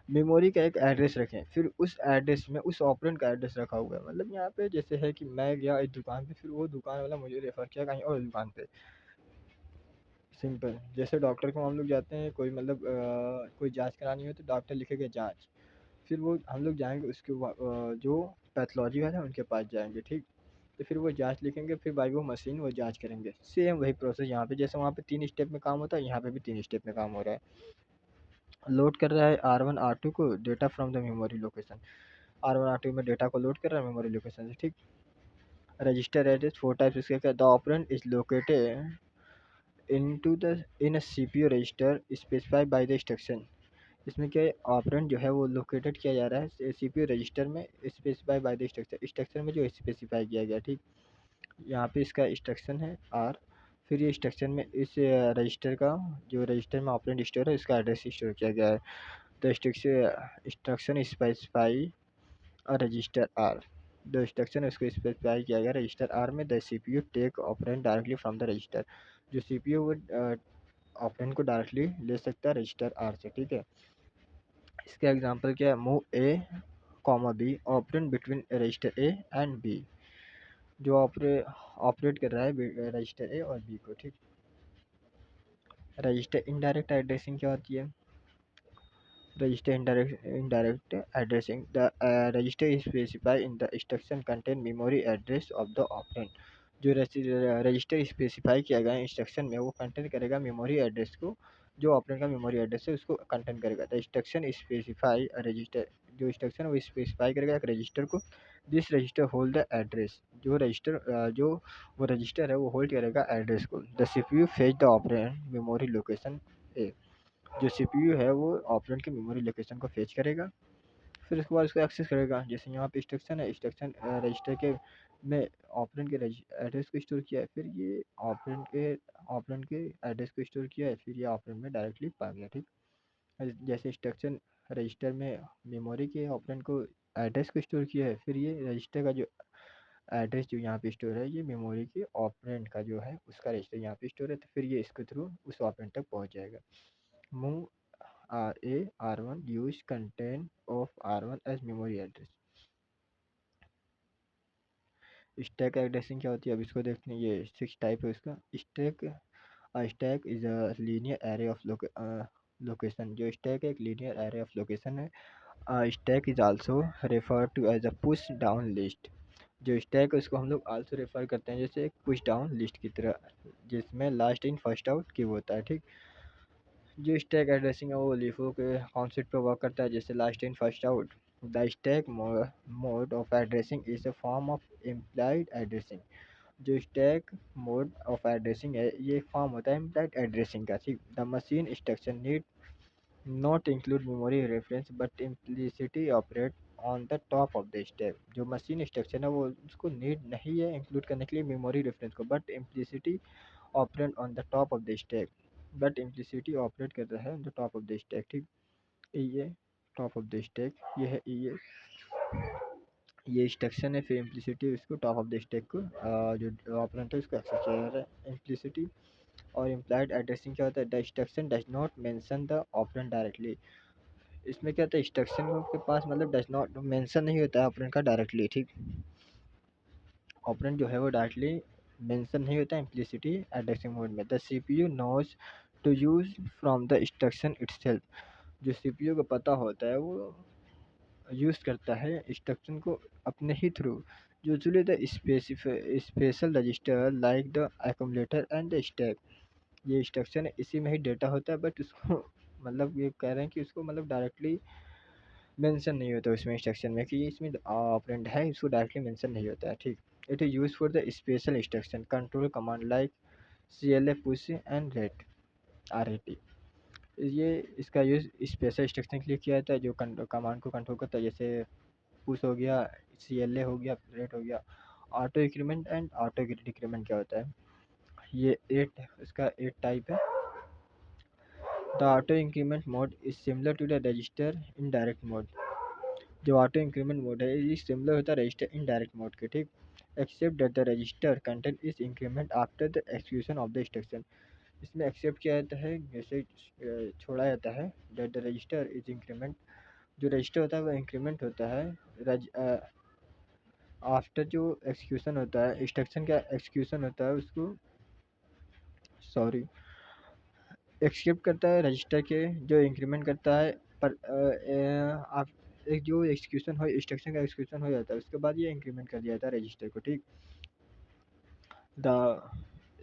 मेमोरी का एक एड्रेस रखें, फिर उस एड्रेस में उस ऑपरेंड का एड्रेस रखा हुआ है, मतलब यहाँ पे जैसे है कि मैं गया एक दुकान पे, फिर वो दुकान वाला मुझे रेफर किया कहीं और दुकान पे। सिंपल, जैसे डॉक्टर को हम लोग जाते हैं, कोई मतलब कोई जांच करानी हो तो डॉक्टर लिखेगा जांच, फिर वो हम लोग जाएंगे उसके जो पैथोलॉजी वाले हैं उनके पास जाएंगे, ठीक। तो फिर वो जांच लिखेंगे, फिर बाई वो मशीन वो जांच करेंगे, सेम वही प्रोसेस यहाँ पे, जैसे वहाँ पे 3 स्टेप में काम होता है, यहाँ पे भी 3 स्टेप में काम हो रहा है। लोड कर रहा है R1 R2 को data from the memory location, R1 R2 में डेटा को लोड कर रहा है मेमोरी लोकेशन से, ठीक। रजिस्टर एड्रेस 4 टाइप्स इसके, क्या the operand is located into the in a CPU register specified by the instruction, इसमें क्या ऑपरेंड जो है वो लोकेटेड किया जा रहा है सीपीयू रजिस्टर में specify by the instruction, instruction में जो स्पेसिफाई किया गया, ठीक। यहाँ पे इसका इंस्ट्रक्शन है आर, फिर ये इंस्ट्रक्शन में इस रजिस्टर का जो रजिस्टर में ऑपरेंड स्टोर है इसका एड्रेस स्टोर किया गया है। द इंस्ट्रक्शन स्पेसिफाई और रजिस्टर आर, दो इंस्ट्रक्शन है उसको स्पेसिफाई किया गया रजिस्टर आर में। The CPU take operand directly from the register, जो सीपीयू वो ऑपरेंड को डायरेक्टली ले सकता है रजिस्टर आर से, ठीक है। इसका एग्जांपल क्या है, move A comma B operand between register A and B, जो ऑपरेट कर रहा है रजिस्टर ए और बी को, ठीक। रजिस्टर इनडायरेक्ट एड्रेसिंग क्या होती है, register indirect addressing, the register is specified in the instruction contain memory address of the operand, जो रजिस्टर स्पेसिफाई किया गया इंस्ट्रक्शन में वो कंटेन करेगा मेमोरी एड्रेस को, जो ऑपरेंड का मेमोरी एड्रेस है उसको कंटेन करेगा। द इंस्ट्रक्शन स्पेसिफाई रजिस्टर, जो इंस्ट्रक्शन है वो स्पेसिफाई करेगा एक रजिस्टर को, this register hold the address, जो रजिस्टर जो वो रजिस्टर है वो होल्ड करेगा एड्रेस को। The CPU fetch the operand memory location A, जो सीपीयू है वो ऑपरेंड की मेमोरी लोकेशन को फेच करेगा, फिर उसके बाद उसको एक्सेस करेगा। जैसे यहाँ पे इंस्ट्रक्शन है, इंस्ट्रक्शन रजिस्टर के में ऑपरेंड के एड्रेस को स्टोर किया है, फिर ये ऑपरेंड के एड्रेस को स्टोर किया है, फिर ये ऑपरेंड में डायरेक्टली पा गया, ठीक। जैसे इंस्ट्रक्शन रजिस्टर में मेमोरी के ऑपरेंड को एड्रेस को स्टोर किया है, फिर ये रजिस्टर का जो एड्रेस जो यहाँ पे स्टोर है ये मेमोरी के ऑपरेंड का जो है उसका रजिस्टर यहाँ पे स्टोर है, तो फिर ये इसके थ्रू उस ऑपरेंड तक पहुँच जाएगा। Move R1 use content of R1 as memory address। Stack addressing क्या होती है, अब इसको देखते हैं। ये 6 टाइप है इसका। Stack is a linear array of location, जो स्टैक एक लीनियर एरे ऑफ लोकेशन है। Stack is also refer to as a push down list, जो स्टैक है उसको हम लोग आल्सो रेफर करते हैं जैसे एक पुश डाउन लिस्ट की तरह, जिसमें लास्ट इन फर्स्ट आउट की होता है, ठीक। जो स्टैक एड्रेसिंग है वो लीफो के कॉन्सेप्ट पे वर्क करता है, जैसे last in first out. The stack mode of addressing is a form of implied addressing, जो स्टैक मोड ऑफ एड्रेसिंग है ये फॉर्म होता है इम्प्लाइड एड्रेसिंग का, ठीक। The machine instruction need not include memory reference but implicitly operate on the top of the stack, जो machine instruction है वो उसको नीड नहीं है इंक्लूड करने के लिए मेमोरी रेफरेंस को, but implicitly operate on the top of the stack, but implicitly operate कर रहा है on the top of the stack, ठीक। ये टॉप ऑफ द स्टैक ये है, ये इंस्ट्रक्शन है, फिर इम्प्लिसिटी उसको टॉप ऑफ द स्टैक को जो ऑपरेंट है उसको एक्सेस किया जा रहा है इम्प्लिसिटी। और इम्प्लाइड एड्रेसिंग क्या होता है, the instruction does not mention the operand directly, इसमें क्या होता है इंस्ट्रक्शन के पास मतलब डज नॉट मेंशन नहीं होता है ऑपरेंट का डायरेक्टली, ठीक। ऑपरेंट जो है वो डायरेक्टली मेंशन नहीं होता इम्प्लिसिटी एड्रेसिंग मोड में। The CPU knows to use from the instruction itself, जो सीपीयू को पता होता है वो यूज़ करता है इंस्ट्रक्शन को अपने ही through, usually the special register like the accumulator and the stack, ये इंस्ट्रक्शन है इसी में ही डेटा होता है, बट उसको मतलब ये कह रहे हैं कि उसको मतलब डायरेक्टली मेंशन नहीं होता उसमें इंस्ट्रक्शन में कि इसमें ऑपरेंड है, इसको डायरेक्टली मेंशन नहीं होता है, ठीक। It is use for the special instruction control command like CLA push and rate RAT। ये इसका यूज़ स्पेशल इंस्ट्रक्शन के लिए किया जाता है जो कमांड को कंट्रोल करता है, जैसे पुश हो गया, CLA हो गया, रेट हो गया। Auto increment and auto decrement क्या होता है, ये 8 इसका 8 टाइप है। The auto increment mode is similar to the register indirect mode. जो ऑटो इंक्रीमेंट मोड है ये सिमिलर होता है रजिस्टर इनडायरेक्ट मोड के, ठीक, except that the register content is increment after the execution of the instruction. इसमें except किया जाता है, जैसे छोड़ा जाता है, that the register is increment, जो रजिस्टर होता है वो इंक्रीमेंट होता है आफ्टर जो एक्सक्यूशन होता है, इंस्ट्रक्शन का एक्सक्यूशन होता है उसको सॉरी एक्सेप्ट करता है रजिस्टर के, जो इंक्रीमेंट करता है पर आप एक जो एक्सक्यूशन हो, इंस्ट्रक्शन का एक्सक्यूशन हो जाता है उसके बाद ये इंक्रीमेंट कर दिया जाता है रजिस्टर को, ठीक। The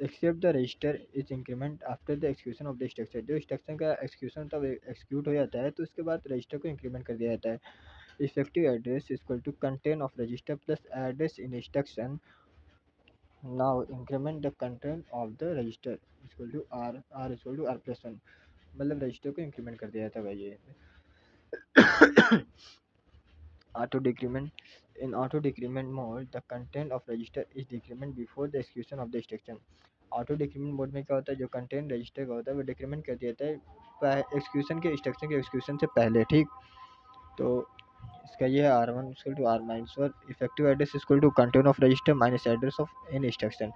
except the register is increment after the execution of the instruction, जो इंस्ट्रक्शन का एक्सक्यूशन तब एक्सक्यूट हो जाता है तो उसके बाद रजिस्टर को इंक्रीमेंट कर दिया जाता है। Effective address equal to content of register plus address in instruction, now increment the content of the register equal to R equal to R+1, मतलब रजिस्टर को इंक्रीमेंट कर दिया जाता है भाई ये। auto decrement, in auto decrement mode the content of register is decrement before the execution of the instruction। Auto decrement mode में क्या होता है, जो कंटेंट रजिस्टर का होता है वो डिक्रीमेंट कर दिया जाता है एक्सक्यूशन के इंस्ट्रक्शन के एक्सक्यूशन से पहले, ठीक। तो इसका ये है R1 equal to R-1, effective address equal to content of register minus address of in instruction.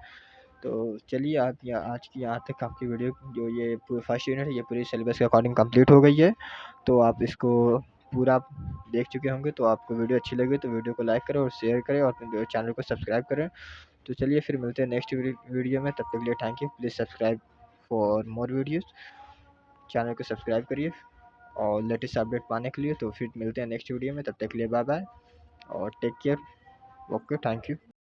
तो चलिए आप आज की यहाँ तक आपकी वीडियो जो ये फर्स्ट यूनिट है ये पूरी सिलेबस के अकॉर्डिंग कंप्लीट हो गई है। तो आप इसको पूरा देख चुके होंगे, तो आपको वीडियो अच्छी लगी तो वीडियो को लाइक करें और शेयर करें और अपने चैनल को सब्सक्राइब करें। तो चलिए फिर मिलते हैं नेक्स्ट वीडियो में, तब तक के लिए thank you. Please subscribe for more videos, channel को सब्सक्राइब करिए और लेटेस्ट अपडेट पाने के लिए। तो फिर मिलते हैं नेक्स्ट वीडियो में, तब तक के लिए बाय बाय और take care. Okay, thank you.